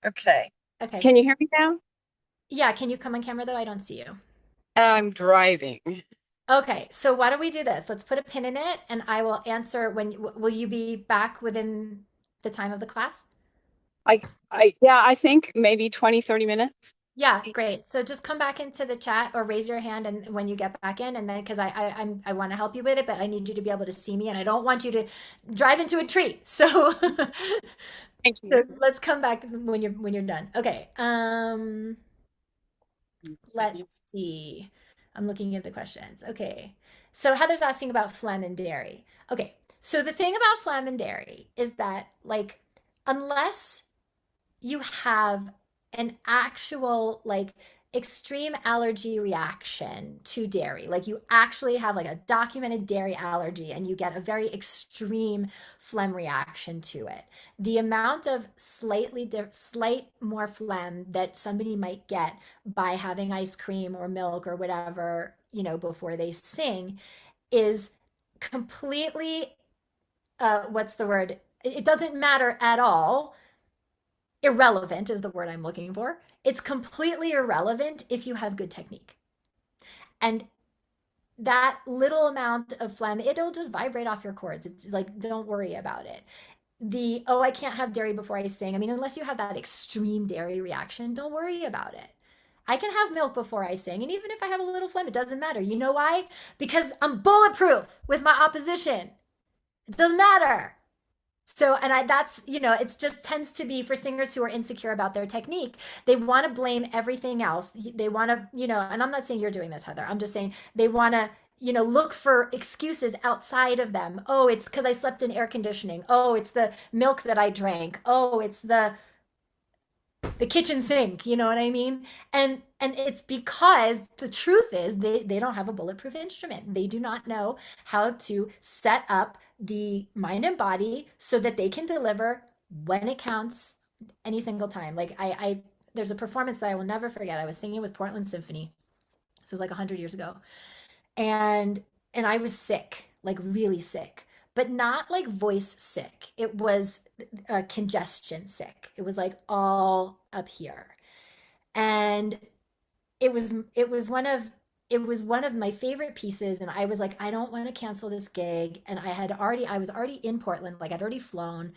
Okay. Okay. Can you hear me now? Yeah, can you come on camera though? I don't see you. I'm driving. Okay, so why don't we do this? Let's put a pin in it and I will answer will you be back within the time of the class? I think maybe 20-30 minutes. Yeah, great. So just come back into the chat or raise your hand and when you get back in, and then because I want to help you with it, but I need you to be able to see me and I don't want you to drive into a tree. So Thank so you. let's come back when you're done. Okay. Let's see. I'm looking at the questions. Okay. So Heather's asking about phlegm and dairy. Okay. So the thing about phlegm and dairy is that like unless you have an actual like extreme allergy reaction to dairy, like you actually have like a documented dairy allergy and you get a very extreme phlegm reaction to it, the amount of slight more phlegm that somebody might get by having ice cream or milk or whatever, before they sing is completely what's the word? It doesn't matter at all. Irrelevant is the word I'm looking for. It's completely irrelevant if you have good technique. And that little amount of phlegm, it'll just vibrate off your cords. It's like, don't worry about it. I can't have dairy before I sing. I mean, unless you have that extreme dairy reaction, don't worry about it. I can have milk before I sing. And even if I have a little phlegm, it doesn't matter. You know why? Because I'm bulletproof with my opposition. It doesn't matter. So, that's, it just tends to be for singers who are insecure about their technique. They want to blame everything else. They want to, and I'm not saying you're doing this, Heather. I'm just saying they want to, look for excuses outside of them. Oh, it's because I slept in air conditioning. Oh, it's the milk that I drank. Oh, it's the kitchen sink, you know what I mean? And it's because the truth is they don't have a bulletproof instrument. They do not know how to set up the mind and body so that they can deliver when it counts any single time. Like I there's a performance that I will never forget. I was singing with Portland Symphony. So it was like 100 years ago. And I was sick, like really sick, but not like voice sick. It was congestion sick. It was like all up here. And it was one of my favorite pieces, and I was like, I don't want to cancel this gig. And I was already in Portland, like I'd already flown.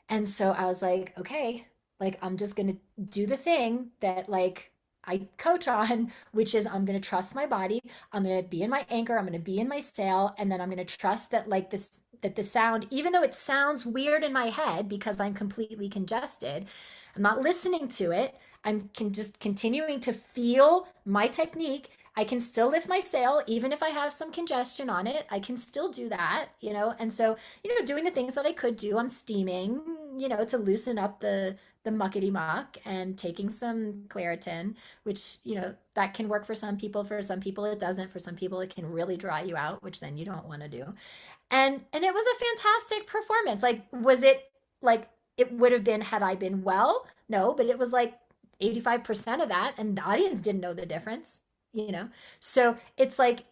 And so I was like, okay, like I'm just gonna do the thing that like I coach on, which is I'm gonna trust my body. I'm gonna be in my anchor, I'm gonna be in my sail, and then I'm gonna trust that that the sound, even though it sounds weird in my head because I'm completely congested, I'm not listening to it. Just continuing to feel my technique. I can still lift my sail even if I have some congestion on it. I can still do that, And so, doing the things that I could do. I'm steaming, to loosen up the muckety muck, and taking some Claritin, which, that can work for some people. For some people it doesn't. For some people it can really dry you out, which then you don't want to do. And it was a fantastic performance. Like, was it like it would have been had I been well? No, but it was like 85% of that, and the audience didn't know the difference, you know? So it's like,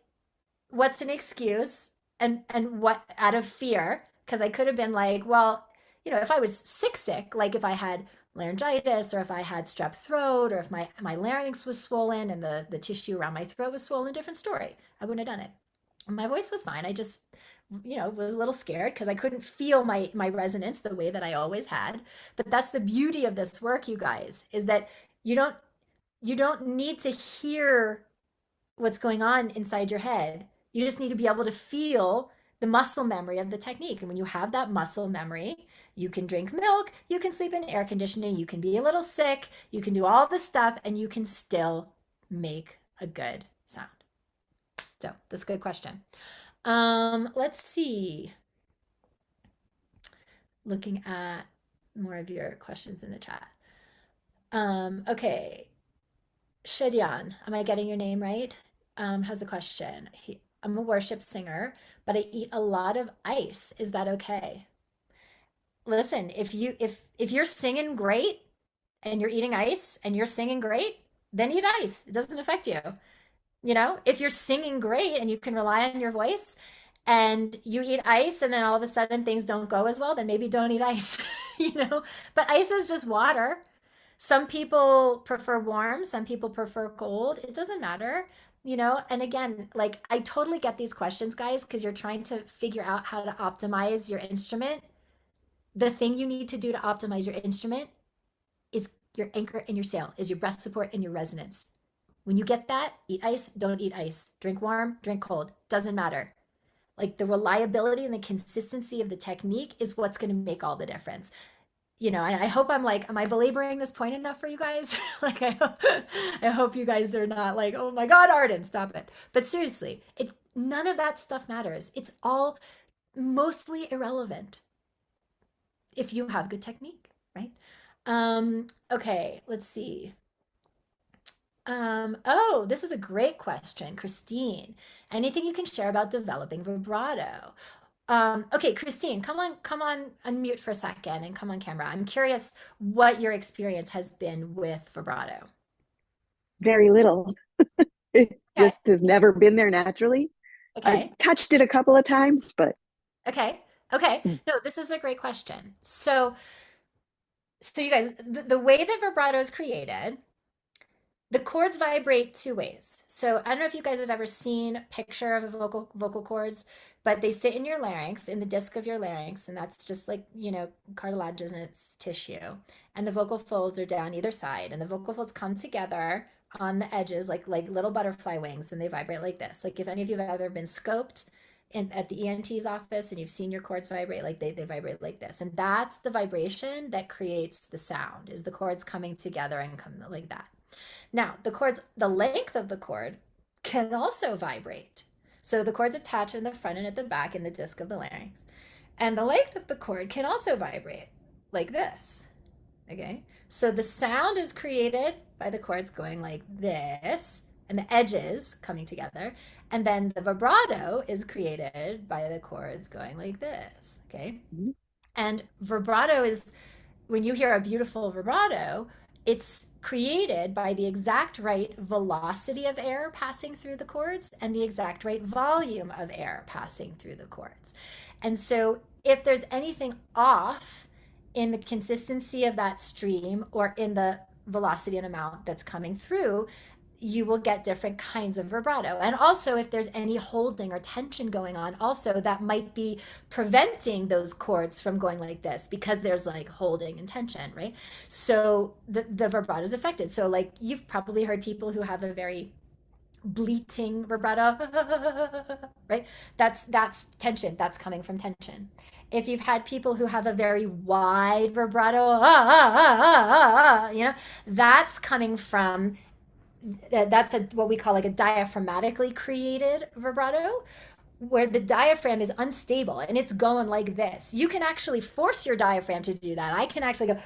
what's an excuse? And what out of fear? Because I could have been like, well, if I was sick, like if I had laryngitis or if I had strep throat or if my larynx was swollen and the tissue around my throat was swollen, different story. I wouldn't have done it. My voice was fine. I just, was a little scared because I couldn't feel my resonance the way that I always had. But that's the beauty of this work, you guys, is that you don't need to hear what's going on inside your head. You just need to be able to feel the muscle memory of the technique. And when you have that muscle memory, you can drink milk, you can sleep in air conditioning, you can be a little sick, you can do all this stuff, and you can still make a good sound. So that's a good question. Let's see. Looking at more of your questions in the chat. Okay. Shedian, am I getting your name right? Has a question. I'm a worship singer, but I eat a lot of ice. Is that okay? Listen, if you're singing great and you're eating ice and you're singing great, then eat ice. It doesn't affect you. If you're singing great and you can rely on your voice and you eat ice and then all of a sudden things don't go as well, then maybe don't eat ice, But ice is just water. Some people prefer warm, some people prefer cold. It doesn't matter, And again, like I totally get these questions, guys, because you're trying to figure out how to optimize your instrument. The thing you need to do to optimize your instrument is your anchor and your sail, is your breath support and your resonance. When you get that, eat ice, don't eat ice. Drink warm, drink cold. Doesn't matter. Like the reliability and the consistency of the technique is what's going to make all the difference. I hope I'm like, am I belaboring this point enough for you guys? Like, I hope you guys are not like, oh my God, Arden, stop it. But seriously, none of that stuff matters. It's all mostly irrelevant if you have good technique, right? Okay, let's see. Oh, this is a great question, Christine. Anything you can share about developing vibrato? Okay, Christine, come on, unmute for a second and come on camera. I'm curious what your experience has been with vibrato. Very little. It just has never been there naturally. Okay. I touched it a couple of times, but. Okay. No, this is a great question. So you guys, the way that vibrato is created, the chords vibrate two ways. So I don't know if you guys have ever seen a picture of a vocal cords, but they sit in your larynx, in the disc of your larynx, and that's just like, cartilaginous tissue. And the vocal folds are down either side, and the vocal folds come together on the edges like little butterfly wings, and they vibrate like this. Like if any of you have ever been scoped at the ENT's office and you've seen your cords vibrate, like they vibrate like this. And that's the vibration that creates the sound, is the cords coming together and come like that. Now, the length of the cord can also vibrate. So the cords attach in the front and at the back in the disc of the larynx. And the length of the cord can also vibrate like this. Okay? So the sound is created by the cords going like this and the edges coming together. And then the vibrato is created by the cords going like this. Okay? Mm-hmm. And vibrato is, when you hear a beautiful vibrato, it's created by the exact right velocity of air passing through the cords and the exact right volume of air passing through the cords. And so if there's anything off in the consistency of that stream or in the velocity and amount that's coming through, you will get different kinds of vibrato. And also if there's any holding or tension going on, also that might be preventing those cords from going like this because there's like holding and tension, right? So the vibrato is affected. So like you've probably heard people who have a very bleating vibrato, right? That's tension, that's coming from tension. If you've had people who have a very wide vibrato, that's coming from, that's what we call like a diaphragmatically created vibrato, where the diaphragm is unstable and it's going like this. You can actually force your diaphragm to do that. I can actually go,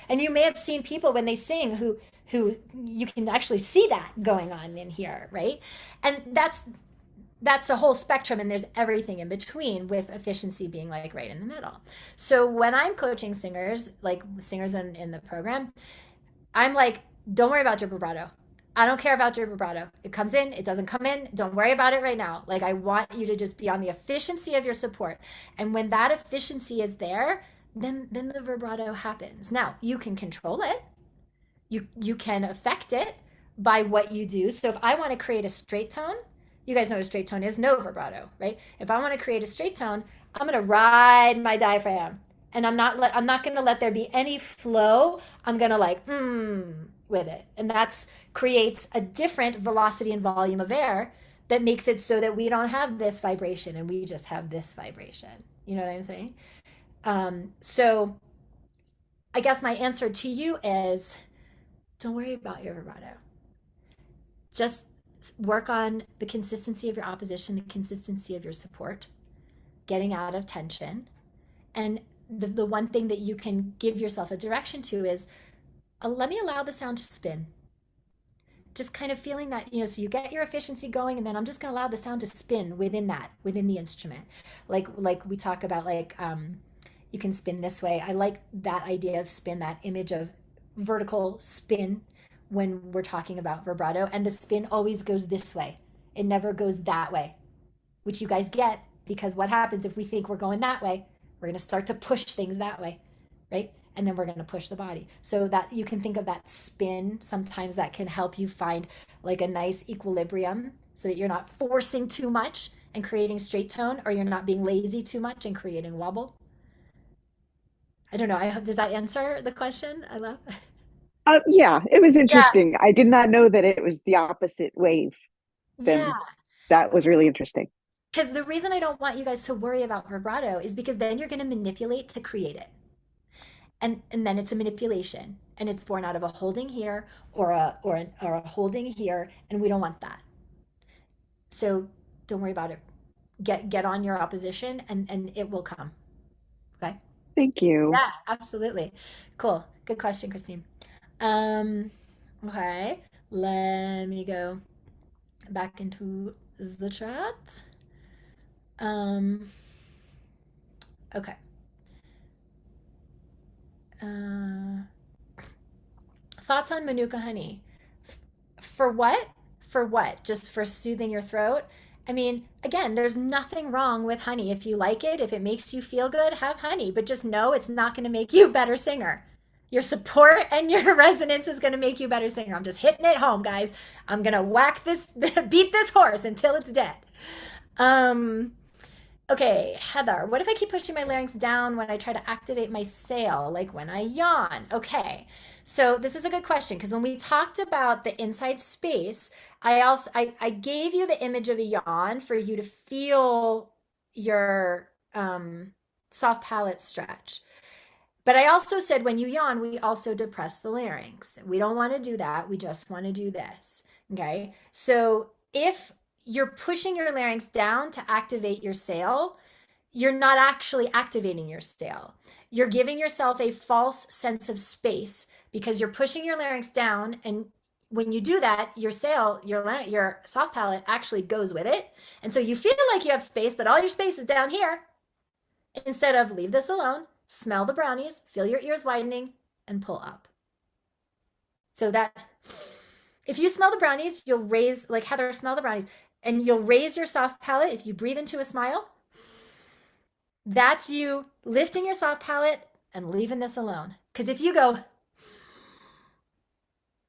and you may have seen people when they sing who you can actually see that going on in here, right? And that's the whole spectrum, and there's everything in between, with efficiency being like right in the middle. So when I'm coaching singers, like singers in the program, I'm like, don't worry about your vibrato. I don't care about your vibrato. It comes in, it doesn't come in. Don't worry about it right now. Like, I want you to just be on the efficiency of your support. And when that efficiency is there, then the vibrato happens. Now, you can control it. You can affect it by what you do. So if I want to create a straight tone, you guys know what a straight tone is, no vibrato, right? If I want to create a straight tone, I'm going to ride my diaphragm, and I'm not going to let there be any flow. I'm going to like with it. And that's creates a different velocity and volume of air that makes it so that we don't have this vibration and we just have this vibration. You know what I'm saying? So I guess my answer to you is, don't worry about your vibrato. Just work on the consistency of your opposition, the consistency of your support, getting out of tension. And the one thing that you can give yourself a direction to is, let me allow the sound to spin. Just kind of feeling that, so you get your efficiency going, and then I'm just going to allow the sound to spin within the instrument. Like we talk about, like, you can spin this way. I like that idea of spin, that image of vertical spin when we're talking about vibrato, and the spin always goes this way. It never goes that way, which you guys get, because what happens if we think we're going that way? We're going to start to push things that way, right? And then we're going to push the body. So that you can think of that spin, sometimes that can help you find like a nice equilibrium, so that you're not forcing too much and creating straight tone, or you're not being lazy too much and creating wobble. I don't know. I hope, does that answer the question? I love. Yeah, it was Yeah. interesting. I did not know that it was the opposite wave. Yeah. Then that was really interesting. Because the reason I don't want you guys to worry about vibrato is because then you're going to manipulate to create it. And then it's a manipulation, and it's born out of a holding here, or a holding here, and we don't want that. So don't worry about it. Get on your opposition, and it will come. Okay? Thank you. Yeah, absolutely. Cool. Good question, Christine. Okay. Let me go back into the chat. Okay. Thoughts on Manuka honey? For what? For what? Just for soothing your throat? I mean, again, there's nothing wrong with honey. If you like it, if it makes you feel good, have honey. But just know it's not going to make you a better singer. Your support and your resonance is going to make you a better singer. I'm just hitting it home, guys. I'm going to beat this horse until it's dead. Okay, Heather, what if I keep pushing my larynx down when I try to activate my sail, like when I yawn? Okay, so this is a good question, because when we talked about the inside space, I gave you the image of a yawn for you to feel your soft palate stretch. But I also said when you yawn, we also depress the larynx. We don't want to do that. We just want to do this. Okay, so if you're pushing your larynx down to activate your sail, you're not actually activating your sail. You're giving yourself a false sense of space, because you're pushing your larynx down, and when you do that, your sail, your soft palate actually goes with it. And so you feel like you have space, but all your space is down here. Instead of leave this alone, smell the brownies, feel your ears widening, and pull up. So that if you smell the brownies, you'll raise, like Heather, smell the brownies, and you'll raise your soft palate. If you breathe into a smile, that's you lifting your soft palate and leaving this alone. Because if you go,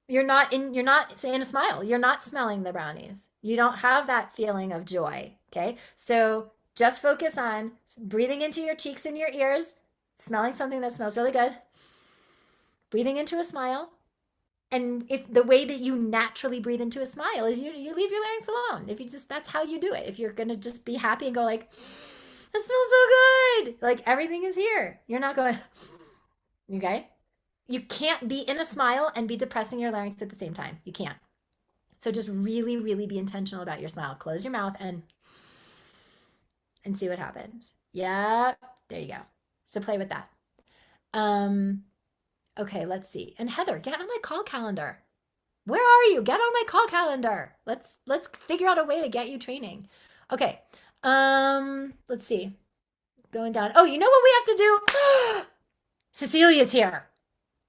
you're not in a smile. You're not smelling the brownies. You don't have that feeling of joy. Okay. So just focus on breathing into your cheeks and your ears, smelling something that smells really good, breathing into a smile. And if the way that you naturally breathe into a smile is you leave your larynx alone. If you just, that's how you do it. If you're going to just be happy and go like, that smells so good. Like everything is here. You're not going, okay? You can't be in a smile and be depressing your larynx at the same time. You can't. So just really, really be intentional about your smile. Close your mouth and see what happens. Yep. There you go. So play with that. Okay, let's see. And Heather, get on my call calendar. Where are you? Get on my call calendar. Let's figure out a way to get you training. Okay. Let's see. Going down. Oh, you know what we have to do? Cecilia's here.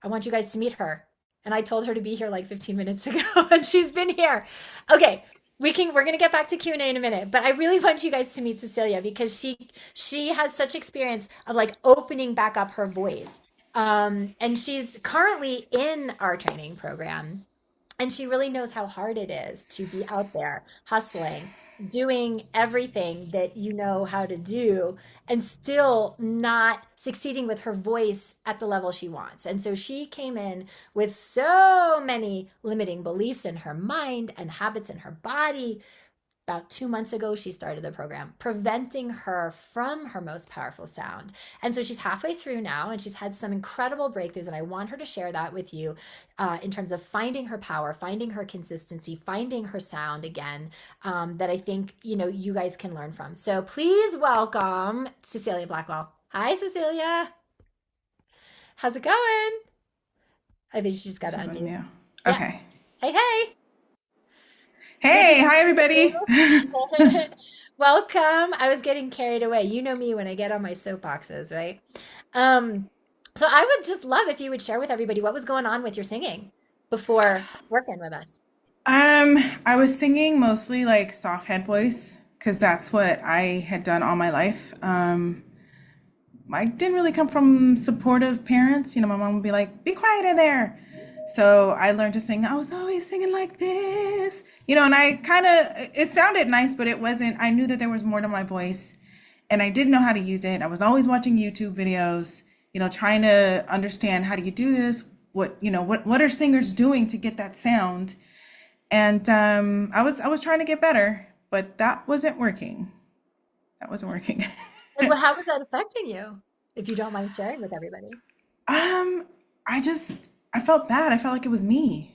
I want you guys to meet her. And I told her to be here like 15 minutes ago, and she's been here. Okay, we're gonna get back to Q&A in a minute, but I really want you guys to meet Cecilia because she has such experience of like opening back up her voice. And she's currently in our training program. And she really knows how hard it is to be out there hustling, doing everything that you know how to do, and still not succeeding with her voice at the level she wants. And so she came in with so many limiting beliefs in her mind and habits in her body. About 2 months ago, she started the program, preventing her from her most powerful sound. And so she's halfway through now, and she's had some incredible breakthroughs. And I want her to share that with you in terms of finding her power, finding her consistency, finding her sound again, that I think, you guys can learn from. So please welcome Cecilia Blackwell. Hi, Cecilia. How's it going? I think she just got to unmute. Yeah. Yeah. Okay. Hey, hey. Hey, hi everybody. Welcome. I was getting carried away. You know me when I get on my soapboxes, right? So I would just love if you would share with everybody what was going on with your singing before working with us. I was singing mostly like soft head voice because that's what I had done all my life. I didn't really come from supportive parents. My mom would be like, "Be quiet in there." So I learned to sing. I was always singing like this, and it sounded nice, but it wasn't. I knew that there was more to my voice and I didn't know how to use it. I was always watching YouTube videos, trying to understand how do you do this? What are singers doing to get that sound? And I was trying to get better, but that wasn't working. And how was that affecting you, if you don't mind sharing with everybody? I felt bad. I felt like it was me.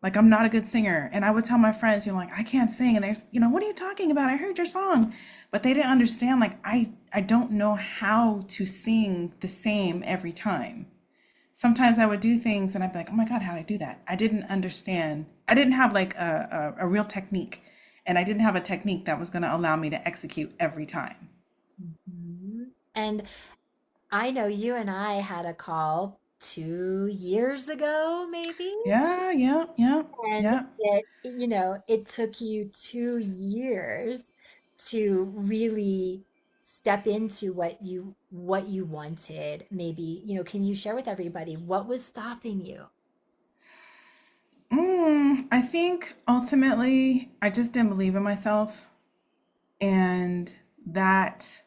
Like I'm not a good singer. And I would tell my friends, like, I can't sing. And there's, what are you talking about? I heard your song. But they didn't understand, like, I don't know how to sing the same every time. Sometimes I would do things and I'd be like, oh my God, how did I do that? I didn't understand. I didn't have like a real technique. And I didn't have a technique that was going to allow me to execute every time. Mm-hmm. And I know you and I had a call 2 years ago, maybe. Yeah. And it took you 2 years to really step into what you wanted. Maybe, can you share with everybody what was stopping you? I think ultimately I just didn't believe in myself, and that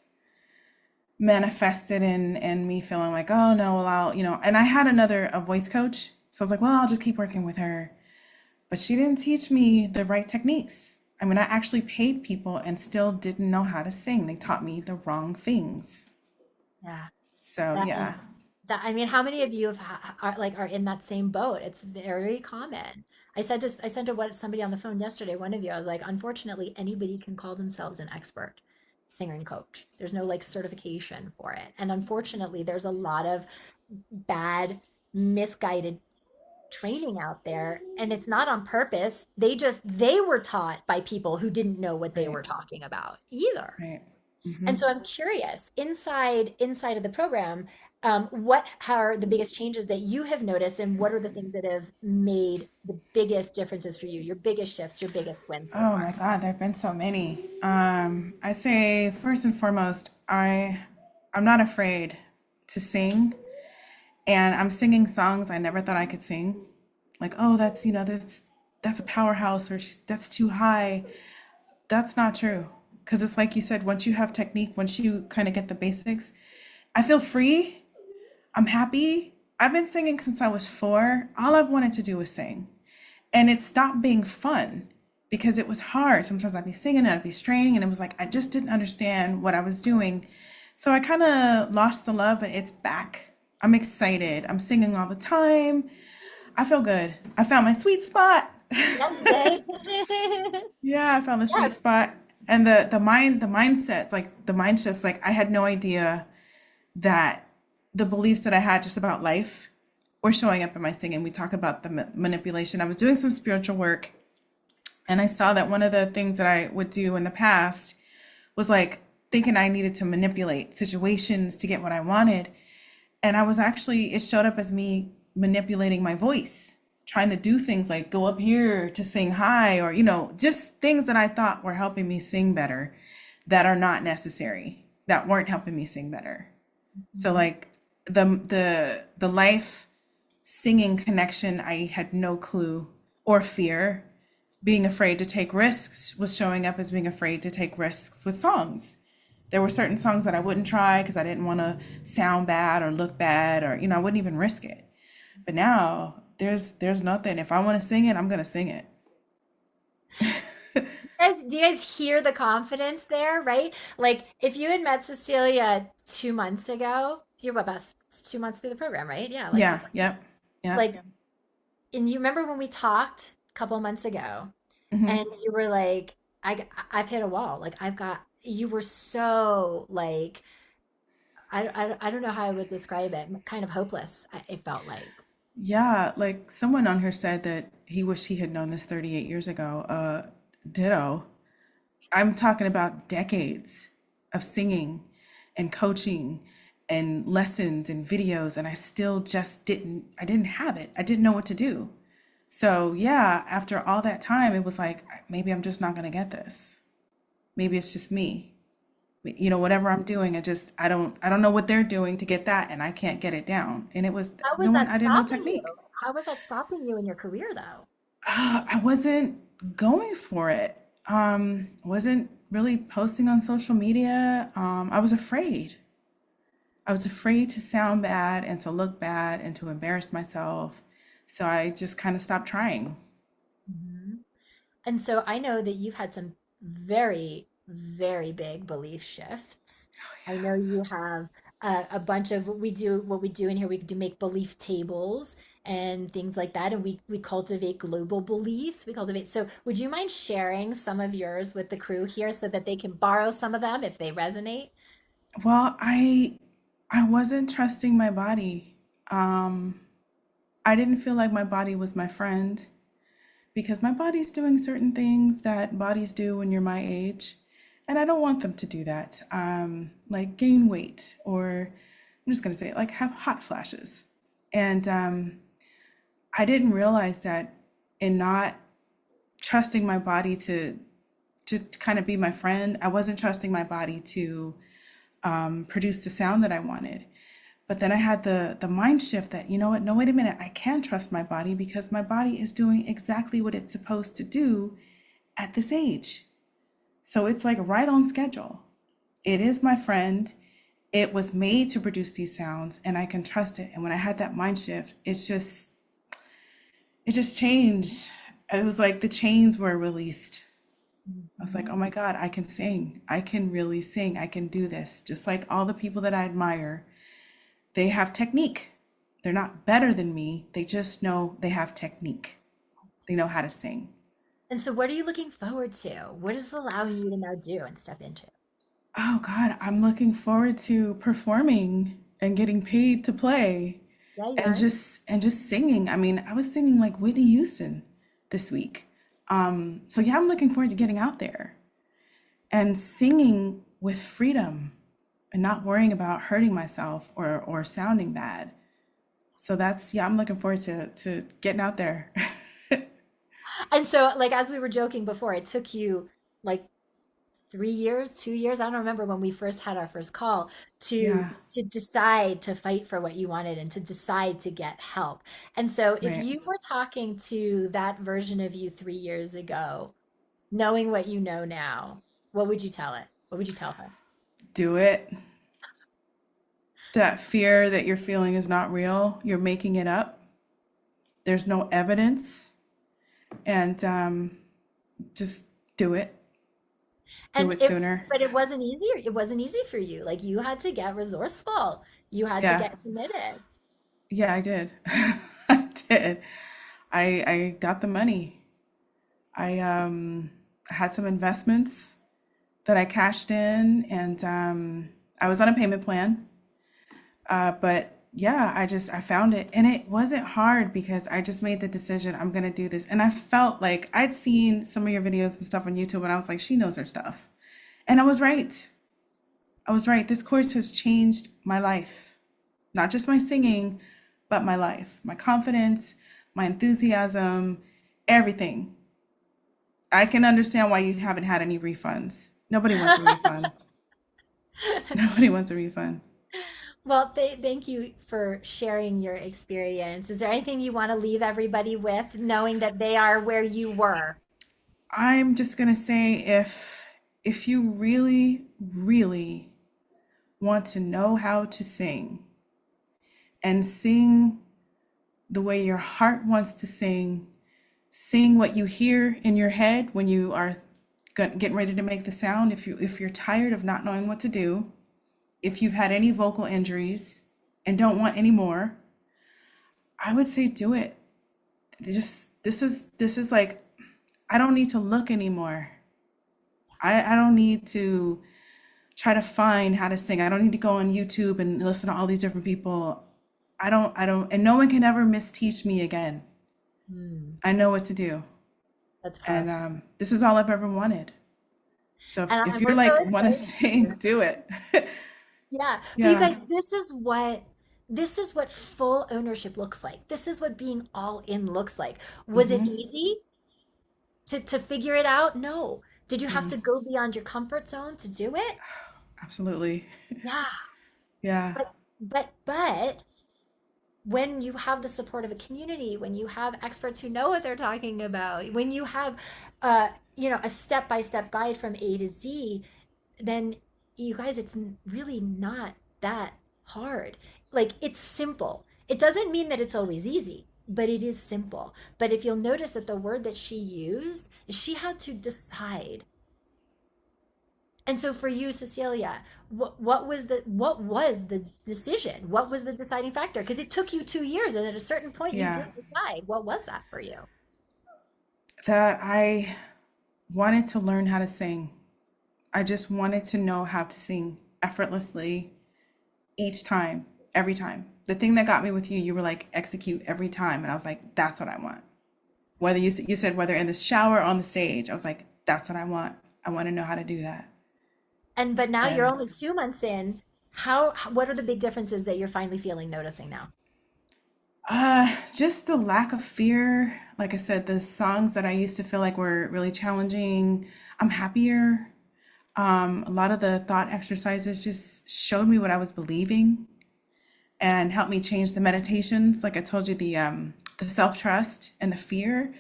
manifested in me feeling like, oh no, well and I had a voice coach. So I was like, well, I'll just keep working with her. But she didn't teach me the right techniques. I mean, I actually paid people and still didn't know how to sing. They taught me the wrong things. Yeah. So yeah. How many of you are in that same boat? It's very common. I said to somebody on the phone yesterday, one of you, I was like, unfortunately, anybody can call themselves an expert singer and coach. There's no like certification for it. And unfortunately, there's a lot of bad, misguided training out there, and it's not on purpose. They were taught by people who didn't know what they were talking about either. Right. And so I'm curious, inside of the program, what are the biggest changes that you have noticed, and what are the things that have made the biggest differences for you, your biggest shifts, your biggest wins so Oh far? my God, there have been so many. I say first and foremost, I'm not afraid to sing, and I'm singing songs I never thought I could sing. Like, oh, that's a powerhouse, or that's too high. That's not true. Because it's like you said, once you have technique, once you kind of get the basics, I feel free. I'm happy. I've been singing since I was 4. All I've wanted to do was sing. And it stopped being fun because it was hard. Sometimes I'd be singing and I'd be straining, and it was like I just didn't understand what I was doing. So I kind of lost the love, but it's back. I'm excited. I'm singing all the time. I feel good. I found my sweet spot. Yeah, I found the sweet spot. And the mindset, like the mind shifts, like I had no idea that the beliefs that I had just about life were showing up in my singing. We talk about the manipulation. I was doing some spiritual work, and I saw that one of the things that I would do in the past was like thinking I needed to manipulate situations to get what I wanted. And I was actually, it showed up as me manipulating my voice, trying to do things like go up here to sing high, or, just things that I thought were helping me sing better that are not necessary, that weren't helping me sing better. So like the life singing connection, I had no clue, or fear. Being afraid to take risks was showing up as being afraid to take risks with songs. There were certain songs that I wouldn't try because I didn't want to sound bad or look bad, or I wouldn't even risk it. But now there's nothing. If I want to sing it, I'm gonna sing it. Do you guys hear the confidence there, right? Like if you had met Cecilia 2 months ago, you're what, about 2 months through the program, right? Yeah, like Yeah, roughly. yep, yeah. Like, and you remember when we talked a couple months ago, Hmm. and you were like, I've hit a wall. Like you were so like, I don't know how I would describe it. Kind of hopeless, it felt like. Yeah, like someone on here said that he wished he had known this 38 years ago. Ditto. I'm talking about decades of singing and coaching and lessons and videos, and I still just I didn't have it. I didn't know what to do. So yeah, after all that time, it was like, maybe I'm just not gonna get this. Maybe it's just me. Whatever I'm doing, I don't know what they're doing to get that, and I can't get it down. And it was How was no one, that I didn't know stopping you? technique. How was that stopping you in your career, though? I wasn't going for it. Wasn't really posting on social media. I was afraid. I was afraid to sound bad and to look bad and to embarrass myself. So I just kind of stopped trying. Mhm. And so I know that you've had some very, very big belief shifts. I know you have a bunch of what we do in here. We do make belief tables and things like that, and we cultivate global beliefs. We cultivate. So would you mind sharing some of yours with the crew here so that they can borrow some of them if they resonate? Well, I wasn't trusting my body. Um, I didn't feel like my body was my friend because my body's doing certain things that bodies do when you're my age, and I don't want them to do that. Like gain weight, or I'm just gonna say it, like have hot flashes. And I didn't realize that in not trusting my body to kind of be my friend, I wasn't trusting my body to produce the sound that I wanted. But then I had the mind shift that, you know what, no, wait a minute, I can trust my body because my body is doing exactly what it's supposed to do at this age. So it's like right on schedule. It is my friend. It was made to produce these sounds and I can trust it. And when I had that mind shift, it just changed. It was like the chains were released. I was like, oh Mhm. my God, I can sing. I can really sing. I can do this. Just like all the people that I admire, they have technique. They're not better than me. They just know they have technique. They know how to sing. And so what are you looking forward to? What is allowing you to now do and step into? Oh God, I'm looking forward to performing and getting paid to play Yeah, you and are. just singing. I mean, I was singing like Whitney Houston this week. So yeah, I'm looking forward to getting out there and singing with freedom and not worrying about hurting myself or sounding bad. So that's, yeah, I'm looking forward to getting out there. And so, like, as we were joking before, it took you like 3 years, 2 years. I don't remember when we first had our first call to Yeah, to decide to fight for what you wanted and to decide to get help. And so, if right. you were talking to that version of you 3 years ago, knowing what you know now, what would you tell it? What would you tell her? Do it. That fear that you're feeling is not real. You're making it up. There's no evidence. And just do it. Do And it it, sooner. but it wasn't easy. It wasn't easy for you. Like you had to get resourceful. You had to Yeah. get committed. Yeah, I did. I did. I got the money. I had some investments that I cashed in, and I was on a payment plan. But yeah, I found it, and it wasn't hard because I just made the decision I'm gonna do this. And I felt like I'd seen some of your videos and stuff on YouTube, and I was like, she knows her stuff. And I was right. I was right. This course has changed my life, not just my singing, but my life, my confidence, my enthusiasm, everything. I can understand why you haven't had any refunds. Nobody wants a refund. Nobody wants a refund. Well, thank you for sharing your experience. Is there anything you want to leave everybody with, knowing that they are where you were? I'm just gonna say if you really, really want to know how to sing and sing the way your heart wants to sing what you hear in your head when you are getting ready to make the sound. If you're tired of not knowing what to do, if you've had any vocal injuries and don't want any more, I would say do it. Just this is like, I don't need to look anymore. I don't need to try to find how to sing. I don't need to go on YouTube and listen to all these different people. I don't, and no one can ever misteach me again. I know what to do. That's And powerful. this is all I've ever wanted. So if you're We're so like want to excited. sing, do it. Yeah. But you Yeah. guys, this is what full ownership looks like. This is what being all in looks like. Was it Mm-hmm. easy to figure it out? No. Did you have Mm, to go beyond your comfort zone to do it? absolutely. Yeah. Yeah. But when you have the support of a community, when you have experts who know what they're talking about, when you have a step-by-step guide from A to Z, then you guys, it's really not that hard. Like, it's simple. It doesn't mean that it's always easy, but it is simple. But if you'll notice that the word that she used, she had to decide. And so for you, Cecilia, what was the decision? What was the deciding factor? Because it took you 2 years, and at a certain point, you Yeah. did decide. What was that for you? That I wanted to learn how to sing. I just wanted to know how to sing effortlessly each time, every time. The thing that got me with you, you were like, execute every time. And I was like, that's what I want. Whether you said whether in the shower or on the stage, I was like, that's what I want. I want to know how to do that. But now you're And only 2 months in. What are the big differences that you're finally noticing now? just the lack of fear. Like I said, the songs that I used to feel like were really challenging, I'm happier. A lot of the thought exercises just showed me what I was believing and helped me change the meditations. Like I told you, the self-trust and the fear,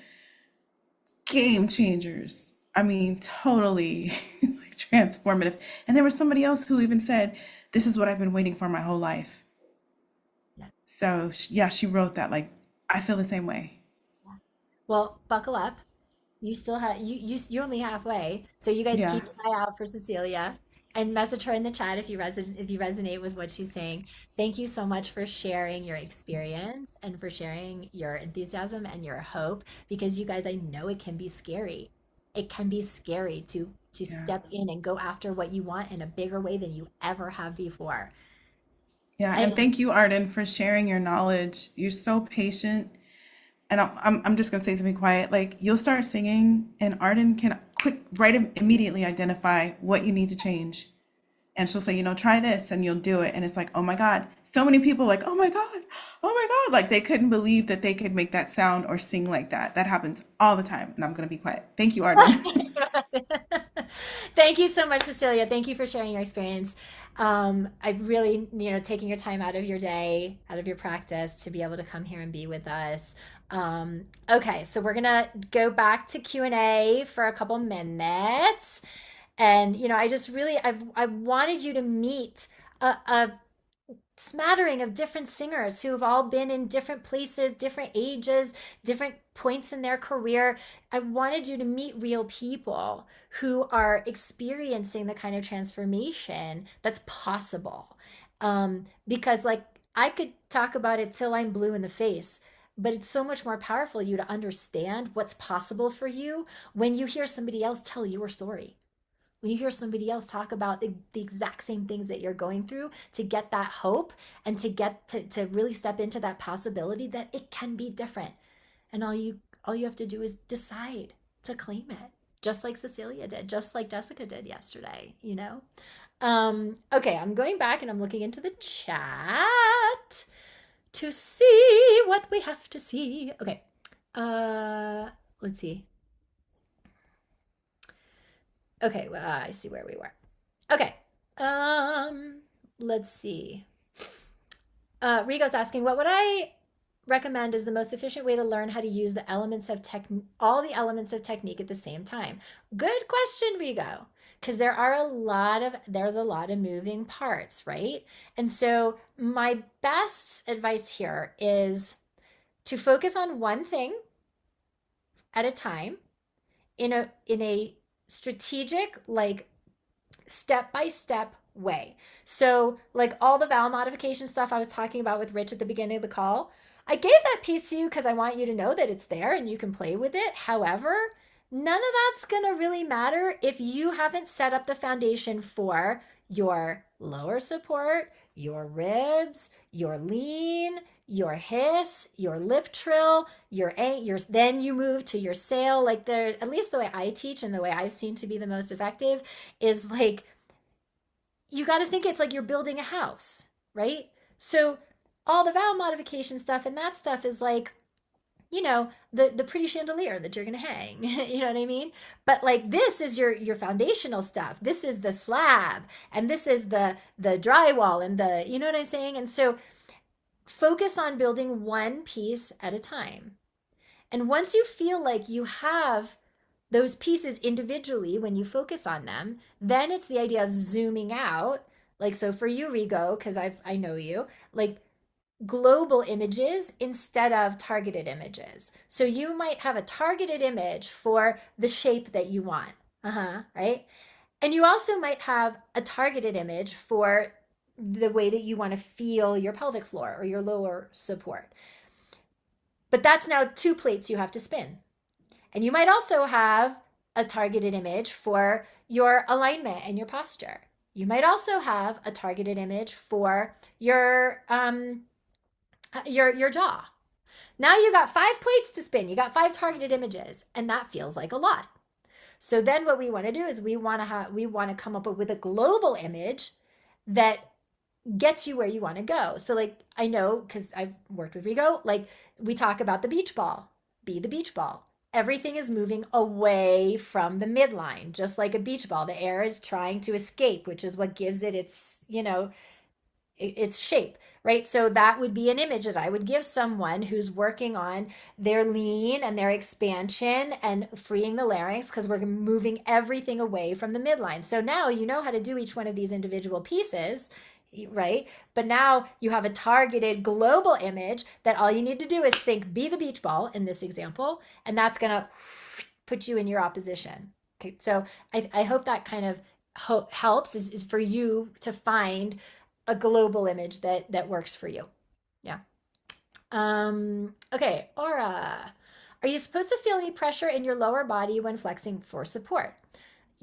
game changers. I mean, totally like transformative. And there was somebody else who even said, "This is what I've been waiting for my whole life." Yeah. So yeah, she wrote that. Like I feel the same way. Well, buckle up. You still have you're only halfway. So you guys Yeah, keep an eye out for Cecilia and message her in the chat if you resonate with what she's saying. Thank you so much for sharing your experience and for sharing your enthusiasm and your hope, because you guys, I know it can be scary. It can be scary to yeah, step in and go after what you want in a bigger way than you ever have before. yeah. And And thank you, Arden, for sharing your knowledge. You're so patient. And I'm just gonna say something quiet. Like you'll start singing, and Arden can immediately identify what you need to change. And she'll say, try this, and you'll do it. And it's like, oh my God. So many people like, oh my God. Like they couldn't believe that they could make that sound or sing like that. That happens all the time. And I'm gonna be quiet. Thank you, Arden. thank you so much, Cecilia. Thank you for sharing your experience. I really, taking your time out of your day, out of your practice to be able to come here and be with us. Okay, so we're gonna go back to Q&A for a couple minutes. And, I wanted you to meet a smattering of different singers who have all been in different places, different ages, different points in their career. I wanted you to meet real people who are experiencing the kind of transformation that's possible. Because, like, I could talk about it till I'm blue in the face, but it's so much more powerful you to understand what's possible for you when you hear somebody else tell your story, when you hear somebody else talk about the exact same things that you're going through, to get that hope and to get to really step into that possibility that it can be different. And all you have to do is decide to claim it. just like Cecilia did, just like Jessica did yesterday, you know? Okay, I'm going back and I'm looking into the chat to see what we have to see. Okay. Let's see. Okay, well, I see where we were. Okay. Let's see. Rigo's asking, what would I recommend is the most efficient way to learn how to use the elements of all the elements of technique at the same time? Good question, Rigo, because there's a lot of moving parts, right? And so my best advice here is to focus on one thing at a time in a strategic, like step-by-step way. So like all the vowel modification stuff I was talking about with Rich at the beginning of the call, I gave that piece to you because I want you to know that it's there and you can play with it. However, none of that's going to really matter if you haven't set up the foundation for your lower support, your ribs, your lean, your hiss, your lip trill, your then you move to your sail. Like there, at least the way I teach and the way I've seen to be the most effective is like you got to think it's like you're building a house, right? So all the vowel modification stuff and that stuff is like, you know, the pretty chandelier that you're gonna hang. You know what I mean? But like this is your foundational stuff. This is the slab, and this is the drywall, and the, you know what I'm saying? And so focus on building one piece at a time. And once you feel like you have those pieces individually, when you focus on them, then it's the idea of zooming out. Like, so for you, Rigo, because I know you, like global images instead of targeted images. So you might have a targeted image for the shape that you want. Right? And you also might have a targeted image for the way that you want to feel your pelvic floor or your lower support. But that's now 2 plates you have to spin. And you might also have a targeted image for your alignment and your posture. You might also have a targeted image for your jaw. Now you got 5 plates to spin. You got 5 targeted images, and that feels like a lot. So then what we want to do is we want to come up with a global image that gets you where you want to go. So like I know because I've worked with Rigo, like we talk about the beach ball. Be the beach ball. Everything is moving away from the midline, just like a beach ball. The air is trying to escape, which is what gives it its, you know, its shape, right? So that would be an image that I would give someone who's working on their lean and their expansion and freeing the larynx, because we're moving everything away from the midline. So now you know how to do each one of these individual pieces, right? But now you have a targeted global image that all you need to do is think, be the beach ball in this example, and that's going to put you in your opposition. Okay, so I hope that kind of helps is for you to find a global image that works for you. Yeah. Okay, Aura. Are you supposed to feel any pressure in your lower body when flexing for support?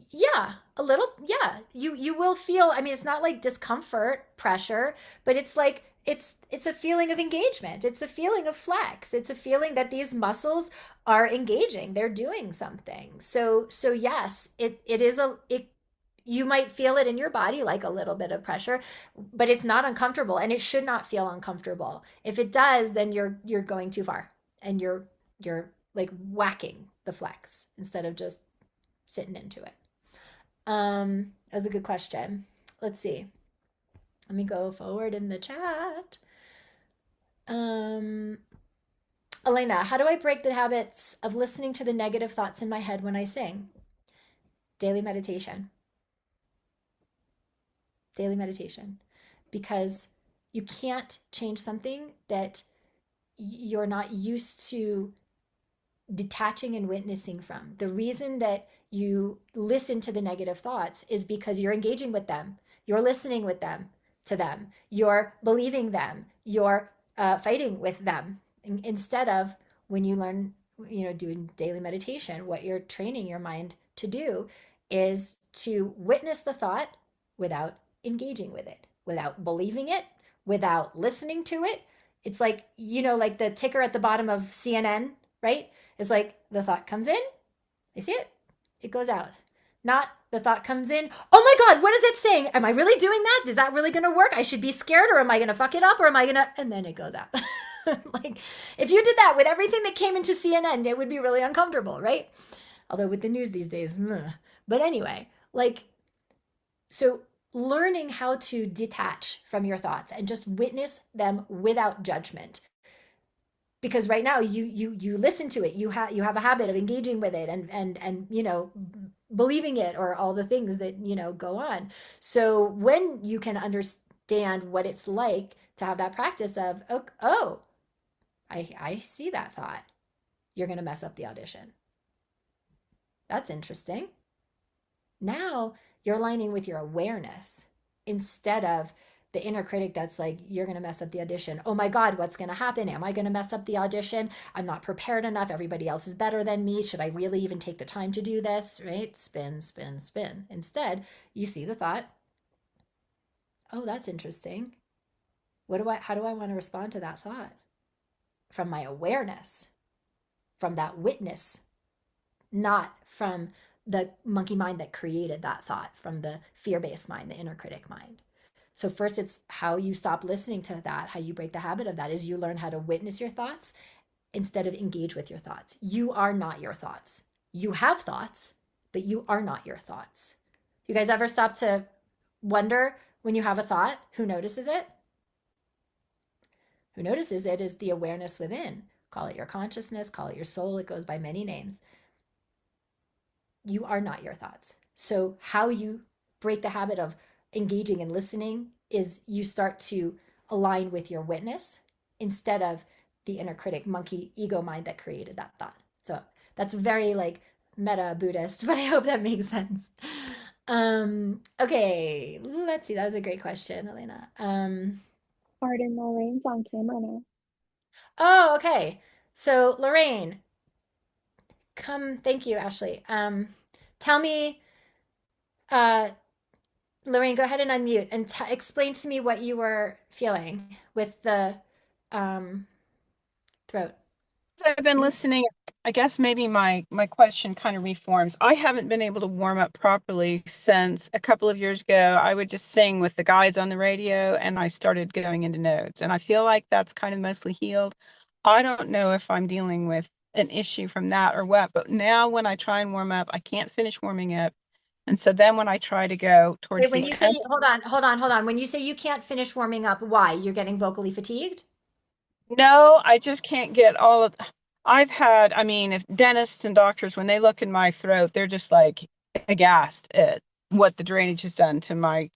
Yeah, a little. Yeah, you will feel, I mean, it's not like discomfort, pressure, but it's like it's a feeling of engagement. It's a feeling of flex. It's a feeling that these muscles are engaging. They're doing something. So yes, it is you might feel it in your body like a little bit of pressure, but it's not uncomfortable, and it should not feel uncomfortable. If it does, then you're going too far, and you're like whacking the flex instead of just sitting into it. That was a good question. Let's see. Let me go forward in the chat. Elena, how do I break the habits of listening to the negative thoughts in my head when I sing? Daily meditation. Daily meditation. Because you can't change something that you're not used to detaching and witnessing from. The reason that you listen to the negative thoughts is because you're engaging with them. You're listening with them, to them. You're believing them. You're fighting with them. Instead of when you learn, doing daily meditation, what you're training your mind to do is to witness the thought without engaging with it, without believing it, without listening to it. It's like, like the ticker at the bottom of CNN, right? It's like the thought comes in, I see it, it goes out. Not the thought comes in, oh my God, what is it saying? Am I really doing that? Is that really going to work? I should be scared, or am I going to fuck it up, or am I going to, and then it goes out. Like, if you did that with everything that came into CNN, it would be really uncomfortable, right? Although with the news these days, but anyway, like, so learning how to detach from your thoughts and just witness them without judgment, because right now you listen to it, you have a habit of engaging with it and believing it, or all the things that go on. So when you can understand what it's like to have that practice of, oh, I see that thought, you're going to mess up the audition. That's interesting. Now you're aligning with your awareness instead of the inner critic that's like, you're going to mess up the audition. Oh my God, what's going to happen? Am I going to mess up the audition? I'm not prepared enough. Everybody else is better than me. Should I really even take the time to do this? Right? Spin, spin, spin. Instead, you see the thought, oh, that's interesting. How do I want to respond to that thought? From my awareness, from that witness, not from the monkey mind that created that thought, from the fear-based mind, the inner critic mind. So first, it's how you stop listening to that, how you break the habit of that, is you learn how to witness your thoughts instead of engage with your thoughts. You are not your thoughts. You have thoughts, but you are not your thoughts. You guys ever stop to wonder when you have a thought, who notices it? Who notices it is the awareness within. Call it your consciousness, call it your soul. It goes by many names. You are not your thoughts. So how you break the habit of engaging and listening is you start to align with your witness instead of the inner critic, monkey, ego mind that created that thought. So that's very like meta Buddhist, but I hope that makes sense. Okay, let's see. That was a great question, Elena. Arden, Lorraine's on camera now. Oh, okay. So Lorraine, thank you, Ashley. Tell me, Lorraine, go ahead and unmute and explain to me what you were feeling with the throat. I've been listening. I guess maybe my question kind of reforms. I haven't been able to warm up properly since a couple of years ago. I would just sing with the guides on the radio, and I started going into nodes. And I feel like that's kind of mostly healed. I don't know if I'm dealing with an issue from that or what, but now when I try and warm up, I can't finish warming up. And so then when I try to go towards Wait, when the you end, say, hold on. When you say you can't finish warming up, why? You're getting vocally fatigued? no, I just can't get all of. I've had, I mean, if dentists and doctors, when they look in my throat, they're just like aghast at what the drainage has done to my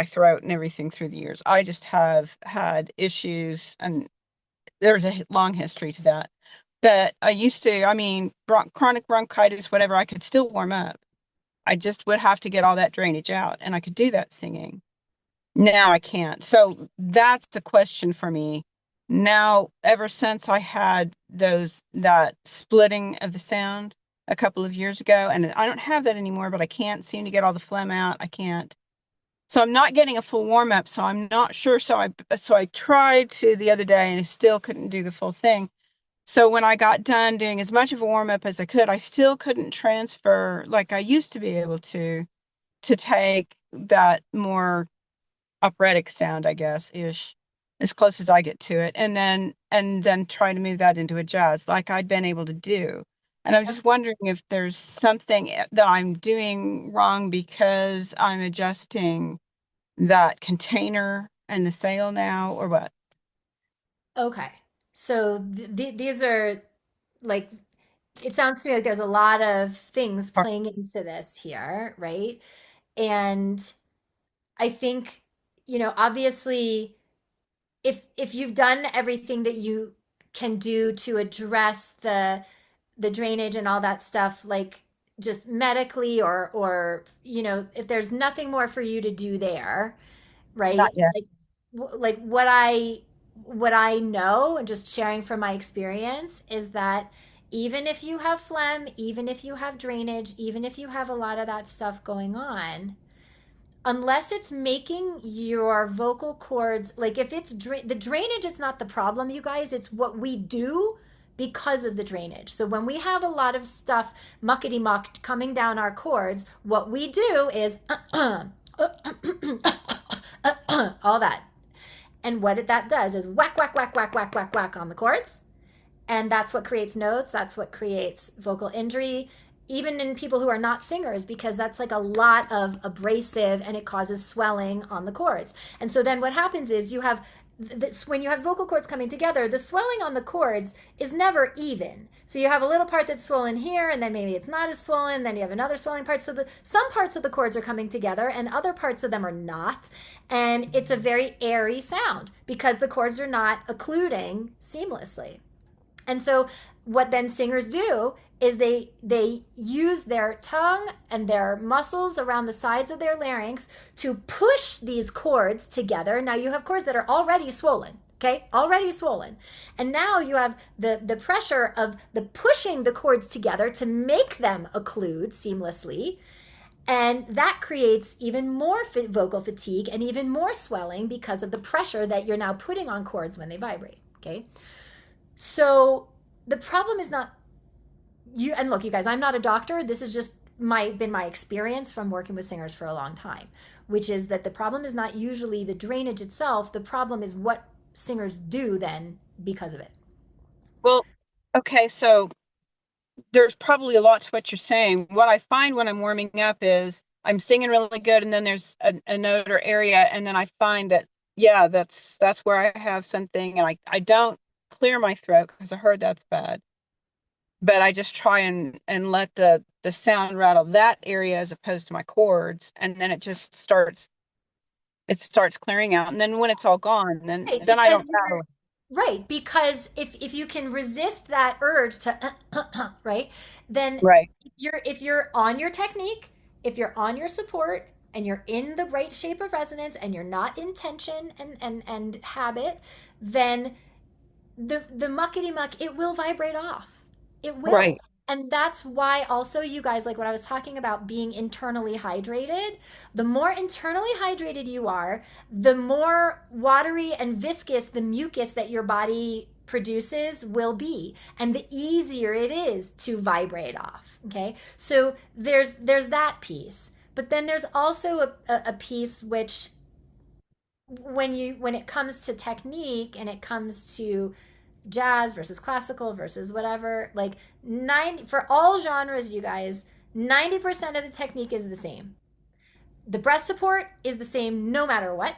throat and everything through the years. I just have had issues, and there's a long history to that. But I used to, I mean, chronic bronchitis, whatever, I could still warm up. I just would have to get all that drainage out, and I could do that singing. Now I can't. So that's a question for me. Now, ever since I had that splitting of the sound a couple of years ago, and I don't have that anymore, but I can't seem to get all the phlegm out. I can't. So I'm not getting a full warm up. So I'm not sure. So I tried to the other day, and I still couldn't do the full thing. So when I got done doing as much of a warm up as I could, I still couldn't transfer like I used to be able to take that more operatic sound, I guess, ish, as close as I get to it, and then try to move that into a jazz like I'd been able to do. And I'm just wondering if there's something that I'm doing wrong because I'm adjusting that container and the sail now, or what? Okay. So these are like, it sounds to me like there's a lot of things playing into this here, right? And I think, obviously, if you've done everything that you can do to address the drainage and all that stuff, like just medically, or if there's nothing more for you to do there, Not right? yet. Like what I know, and just sharing from my experience, is that even if you have phlegm, even if you have drainage, even if you have a lot of that stuff going on, unless it's making your vocal cords, like if it's the drainage, it's not the problem, you guys. It's what we do because of the drainage. So when we have a lot of stuff muckety mucked coming down our cords, what we do is all that. And what that does is whack, whack, whack, whack, whack, whack, whack on the cords. And that's what creates notes. That's what creates vocal injury, even in people who are not singers, because that's like a lot of abrasive and it causes swelling on the cords. And so then what happens is you have this, when you have vocal cords coming together, the swelling on the cords is never even. So you have a little part that's swollen here, and then maybe it's not as swollen, then you have another swelling part. So some parts of the cords are coming together and other parts of them are not. And it's a very airy sound because the cords are not occluding seamlessly. And so what then singers do is they use their tongue and their muscles around the sides of their larynx to push these cords together. Now you have cords that are already swollen, okay? Already swollen. And now you have the pressure of the pushing the cords together to make them occlude seamlessly. And that creates even more vocal fatigue and even more swelling because of the pressure that you're now putting on cords when they vibrate, okay? So the problem is not you, and look, you guys, I'm not a doctor. This is just been my experience from working with singers for a long time, which is that the problem is not usually the drainage itself. The problem is what singers do then because of it. Well, okay, so there's probably a lot to what you're saying. What I find when I'm warming up is I'm singing really good, and then there's a note or area, and then I find that, yeah, that's where I have something, and I don't clear my throat because I heard that's bad. But I just try and let the sound rattle that area as opposed to my cords, and then it just starts clearing out. And then when it's all gone, then I don't rattle. Right, because if you can resist that urge to right, then right. if you're on your technique, if you're on your support, and you're in the right shape of resonance, and you're not in tension and habit, then the muckety muck, it will vibrate off. It will. Right. And that's why also, you guys, like what I was talking about being internally hydrated, the more internally hydrated you are, the more watery and viscous the mucus that your body produces will be, and the easier it is to vibrate off. Okay. So there's that piece. But then there's also a piece which when it comes to technique and it comes to jazz versus classical versus whatever, like for all genres, you guys, 90% of the technique is the same. The breath support is the same no matter what.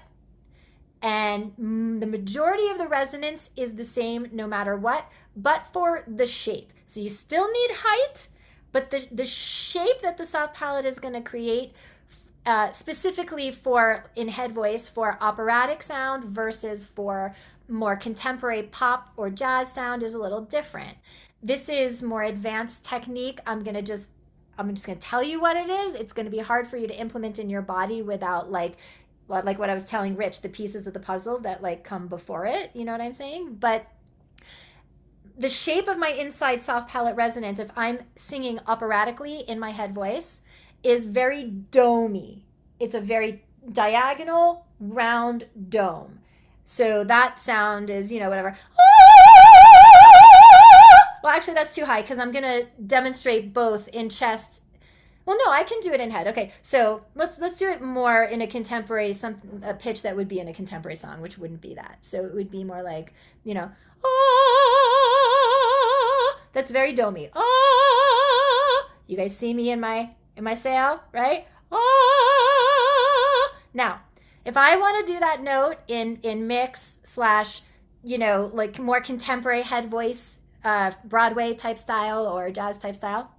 And the majority of the resonance is the same no matter what, but for the shape. So you still need height, but the shape that the soft palate is going to create specifically for in head voice for operatic sound versus for more contemporary pop or jazz sound is a little different. This is more advanced technique. I'm just going to tell you what it is. It's going to be hard for you to implement in your body without like what I was telling Rich, the pieces of the puzzle that like come before it. You know what I'm saying? But the shape of my inside soft palate resonance, if I'm singing operatically in my head voice, is very domey. It's a very diagonal, round dome. So that sound is, whatever. Well, actually, that's too high because I'm going to demonstrate both in chest. Well, no, I can do it in head. Okay, so let's do it more in a contemporary, a pitch that would be in a contemporary song, which wouldn't be that. So it would be more like, that's very domey. You guys see me in my sail, right? Now, if I want to do that note in mix / like more contemporary head voice, Broadway type style or jazz type style,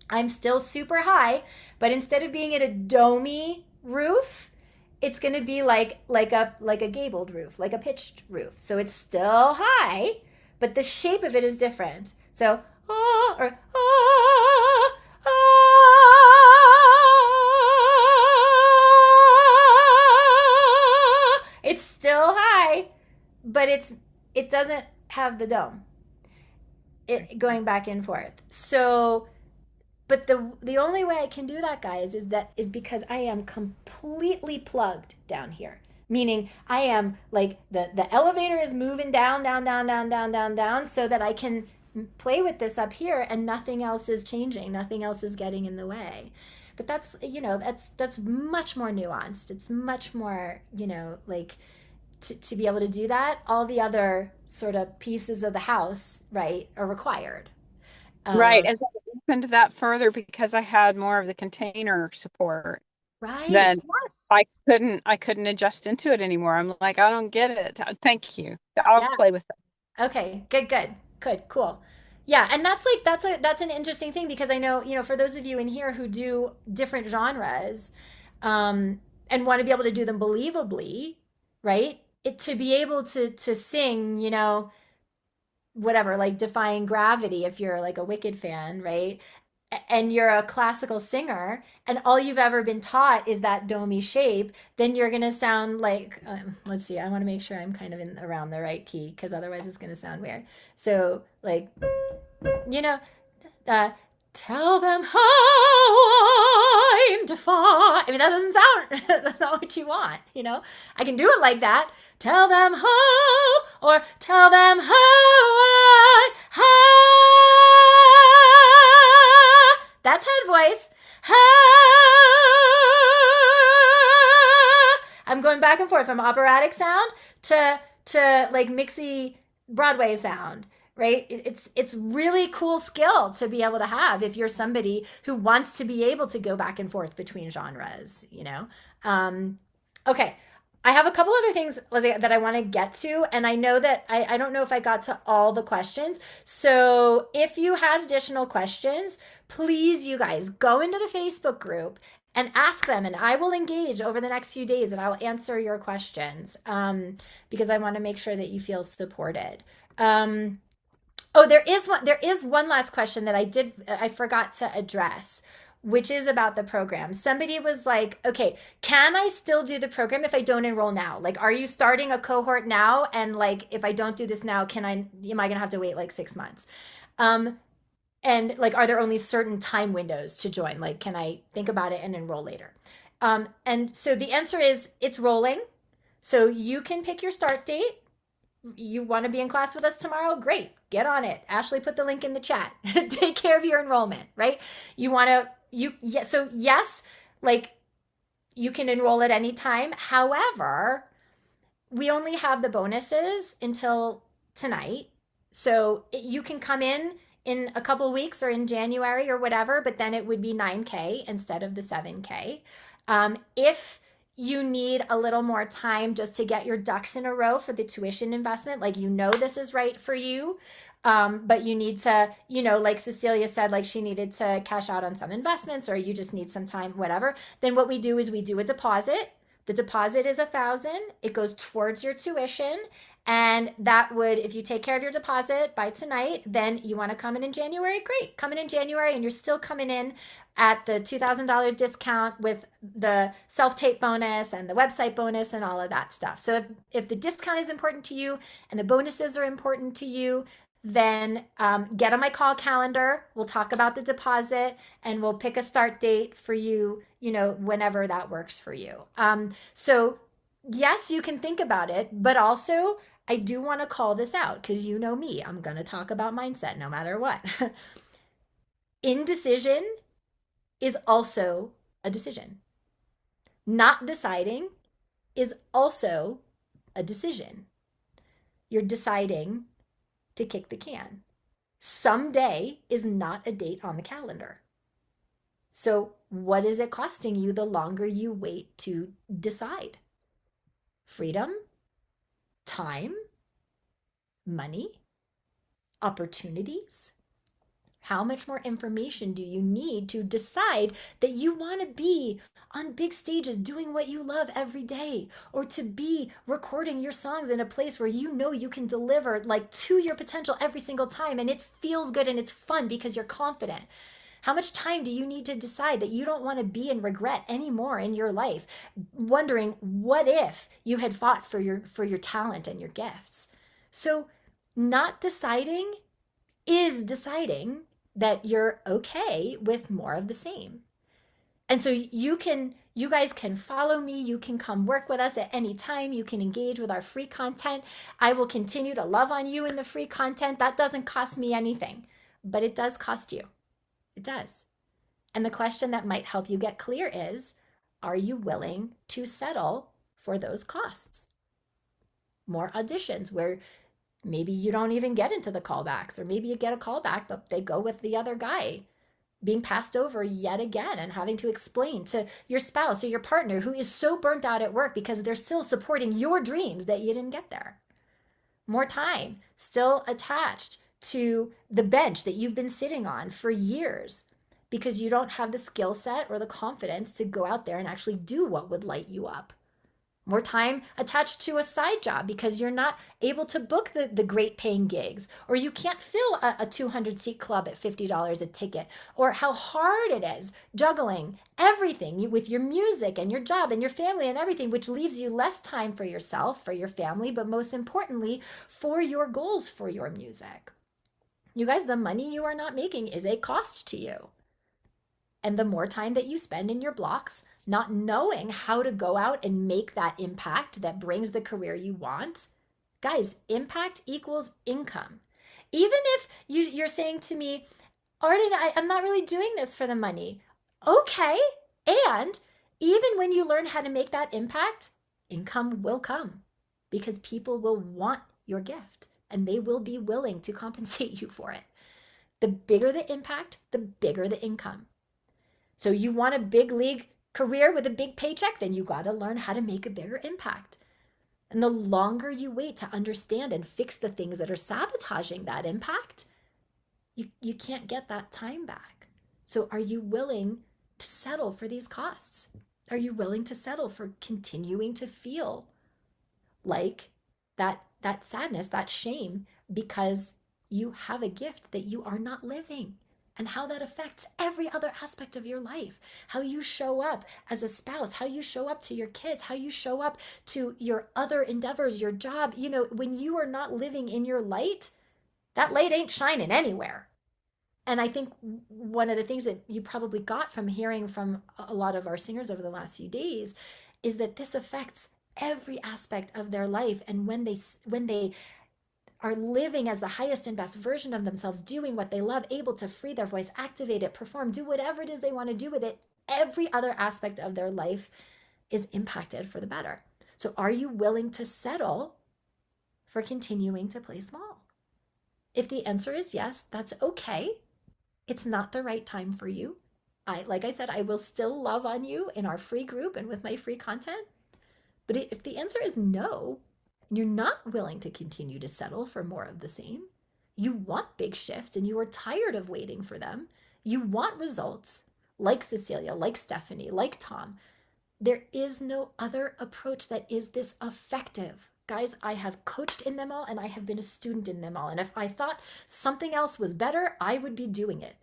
I'm still super high, but instead of being in a domey roof, it's going to be like a gabled roof, like a pitched roof. So it's still high, but the shape of it is different. So or it's still high, but it doesn't have the dome. It going back and forth. So, but the only way I can do that, guys, is because I am completely plugged down here. Meaning I am like the elevator is moving down, so that I can play with this up here and nothing else is changing, nothing else is getting in the way. But that's, that's much more nuanced. It's much more, like to be able to do that, all the other sort of pieces of the house, right, are required. Right. As I opened that further because I had more of the container support, Right. then Yes. I couldn't adjust into it anymore. I'm like, I don't get it. Thank you. I'll Yeah. play with it. Okay. Good. Cool. Yeah, and that's an interesting thing because I know, for those of you in here who do different genres, and want to be able to do them believably, right? To be able to sing, whatever, like Defying Gravity, if you're like a Wicked fan, right? And you're a classical singer, and all you've ever been taught is that do-mi shape, then you're gonna sound like, let's see, I want to make sure I'm kind of in around the right key because otherwise it's gonna sound weird. So like, you know, uh, tell them how I'm defiant. I mean, that doesn't sound, that's not what you want, I can do it like that. Tell them how, or tell them how. That's head voice. I'm going back and forth from operatic sound to like mixy Broadway sound, right? It's really cool skill to be able to have if you're somebody who wants to be able to go back and forth between genres, Okay. I have a couple other things that I want to get to, and I know that I don't know if I got to all the questions. So if you had additional questions, please, you guys, go into the Facebook group and ask them, and I will engage over the next few days and I'll answer your questions because I want to make sure that you feel supported. Oh, there is one last question that I forgot to address, which is about the program. Somebody was like, okay, can I still do the program if I don't enroll now? Like, are you starting a cohort now? And like, if I don't do this now, am I gonna have to wait like 6 months? And like, are there only certain time windows to join? Like, can I think about it and enroll later? And so the answer is it's rolling. So you can pick your start date. You want to be in class with us tomorrow? Great. Get on it. Ashley put the link in the chat. Take care of your enrollment, right? So yes, like you can enroll at any time. However, we only have the bonuses until tonight. So you can come in a couple weeks or in January or whatever, but then it would be 9K instead of the 7K. If you need a little more time just to get your ducks in a row for the tuition investment, like this is right for you, but you need to, like Cecilia said, like she needed to cash out on some investments, or you just need some time, whatever, then what we do is we do a deposit. The deposit is $1,000. It goes towards your tuition. And that would, if you take care of your deposit by tonight, then you want to come in January, great. Come in January, and you're still coming in at the $2,000 discount with the self-tape bonus and the website bonus and all of that stuff. So if the discount is important to you and the bonuses are important to you, then get on my call calendar. We'll talk about the deposit and we'll pick a start date for you, whenever that works for you. So yes, you can think about it, but also I do want to call this out because you know me, I'm going to talk about mindset no matter what. Indecision is also a decision. Not deciding is also a decision. You're deciding to kick the can. Someday is not a date on the calendar. So what is it costing you the longer you wait to decide? Freedom, time, money, opportunities. How much more information do you need to decide that you want to be on big stages doing what you love every day, or to be recording your songs in a place where you can deliver like to your potential every single time and it feels good and it's fun because you're confident? How much time do you need to decide that you don't want to be in regret anymore in your life, wondering what if you had fought for your talent and your gifts? So not deciding is deciding that you're okay with more of the same. And so you guys can follow me. You can come work with us at any time. You can engage with our free content. I will continue to love on you in the free content. That doesn't cost me anything, but it does cost you. It does. And the question that might help you get clear is, are you willing to settle for those costs? More auditions where maybe you don't even get into the callbacks, or maybe you get a callback, but they go with the other guy, being passed over yet again and having to explain to your spouse or your partner who is so burnt out at work because they're still supporting your dreams that you didn't get there. More time still attached to the bench that you've been sitting on for years because you don't have the skill set or the confidence to go out there and actually do what would light you up. More time attached to a side job because you're not able to book the great paying gigs, or you can't fill a 200 seat club at $50 a ticket, or how hard it is juggling everything with your music and your job and your family and everything, which leaves you less time for yourself, for your family, but most importantly, for your goals for your music. You guys, the money you are not making is a cost to you. And the more time that you spend in your blocks, not knowing how to go out and make that impact that brings the career you want, guys, impact equals income. Even if you're saying to me, Arden, I'm not really doing this for the money. Okay. And even when you learn how to make that impact, income will come because people will want your gift and they will be willing to compensate you for it. The bigger the impact, the bigger the income. So you want a big league career with a big paycheck, then you got to learn how to make a bigger impact. And the longer you wait to understand and fix the things that are sabotaging that impact, you can't get that time back. So are you willing to settle for these costs? Are you willing to settle for continuing to feel like that sadness, that shame, because you have a gift that you are not living? And how that affects every other aspect of your life, how you show up as a spouse, how you show up to your kids, how you show up to your other endeavors, your job. You know, when you are not living in your light, that light ain't shining anywhere. And I think one of the things that you probably got from hearing from a lot of our singers over the last few days is that this affects every aspect of their life. And when they are living as the highest and best version of themselves, doing what they love, able to free their voice, activate it, perform, do whatever it is they want to do with it, every other aspect of their life is impacted for the better. So are you willing to settle for continuing to play small? If the answer is yes, that's okay. It's not the right time for you. Like I said, I will still love on you in our free group and with my free content. But if the answer is no, and you're not willing to continue to settle for more of the same, you want big shifts and you are tired of waiting for them, you want results like Cecilia, like Stephanie, like Tom, there is no other approach that is this effective. Guys, I have coached in them all and I have been a student in them all. And if I thought something else was better, I would be doing it.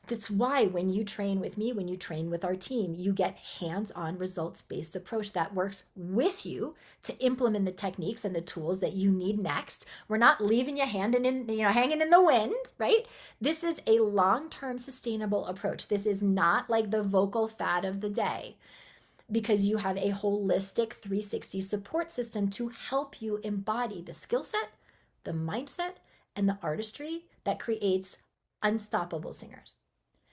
That's why when you train with me, when you train with our team, you get hands-on results-based approach that works with you to implement the techniques and the tools that you need next. We're not leaving you hanging in the wind, right? This is a long-term sustainable approach. This is not like the vocal fad of the day, because you have a holistic 360 support system to help you embody the skill set, the mindset, and the artistry that creates unstoppable singers.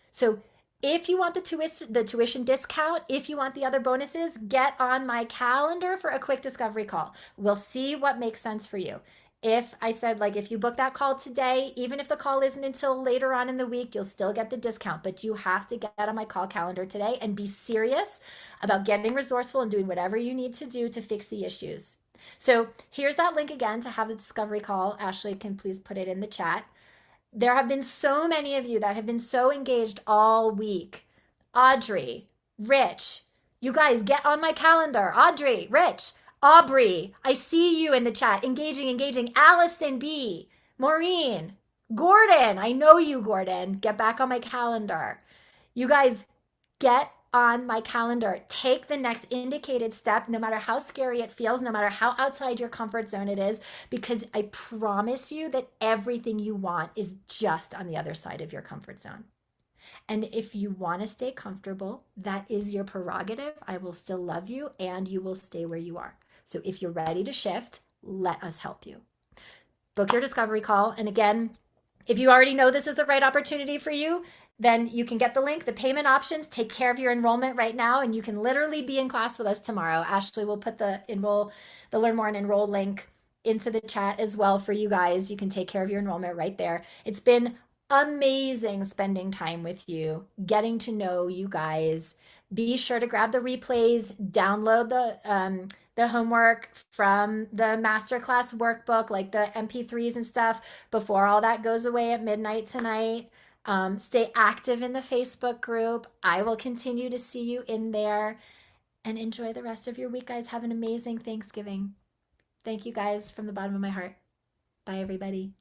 So if you want the tuition discount, if you want the other bonuses, get on my calendar for a quick discovery call. We'll see what makes sense for you. If I said, like, if you book that call today, even if the call isn't until later on in the week, you'll still get the discount, but you have to get on my call calendar today and be serious about getting resourceful and doing whatever you need to do to fix the issues. So here's that link again to have the discovery call. Ashley can please put it in the chat. There have been so many of you that have been so engaged all week. Audrey, Rich, you guys get on my calendar. Audrey, Rich, Aubrey, I see you in the chat. Engaging. Allison B, Maureen, Gordon, I know you, Gordon. Get back on my calendar. You guys get on my calendar. Take the next indicated step, no matter how scary it feels, no matter how outside your comfort zone it is, because I promise you that everything you want is just on the other side of your comfort zone. And if you want to stay comfortable, that is your prerogative. I will still love you and you will stay where you are. So if you're ready to shift, let us help you. Book your discovery call. And again, if you already know this is the right opportunity for you, then you can get the link, the payment options, take care of your enrollment right now, and you can literally be in class with us tomorrow. Ashley will put the Learn More and Enroll link into the chat as well for you guys. You can take care of your enrollment right there. It's been amazing spending time with you, getting to know you guys. Be sure to grab the replays, download the homework from the masterclass workbook, like the MP3s and stuff, before all that goes away at midnight tonight. Stay active in the Facebook group. I will continue to see you in there, and enjoy the rest of your week, guys. Have an amazing Thanksgiving. Thank you guys from the bottom of my heart. Bye, everybody.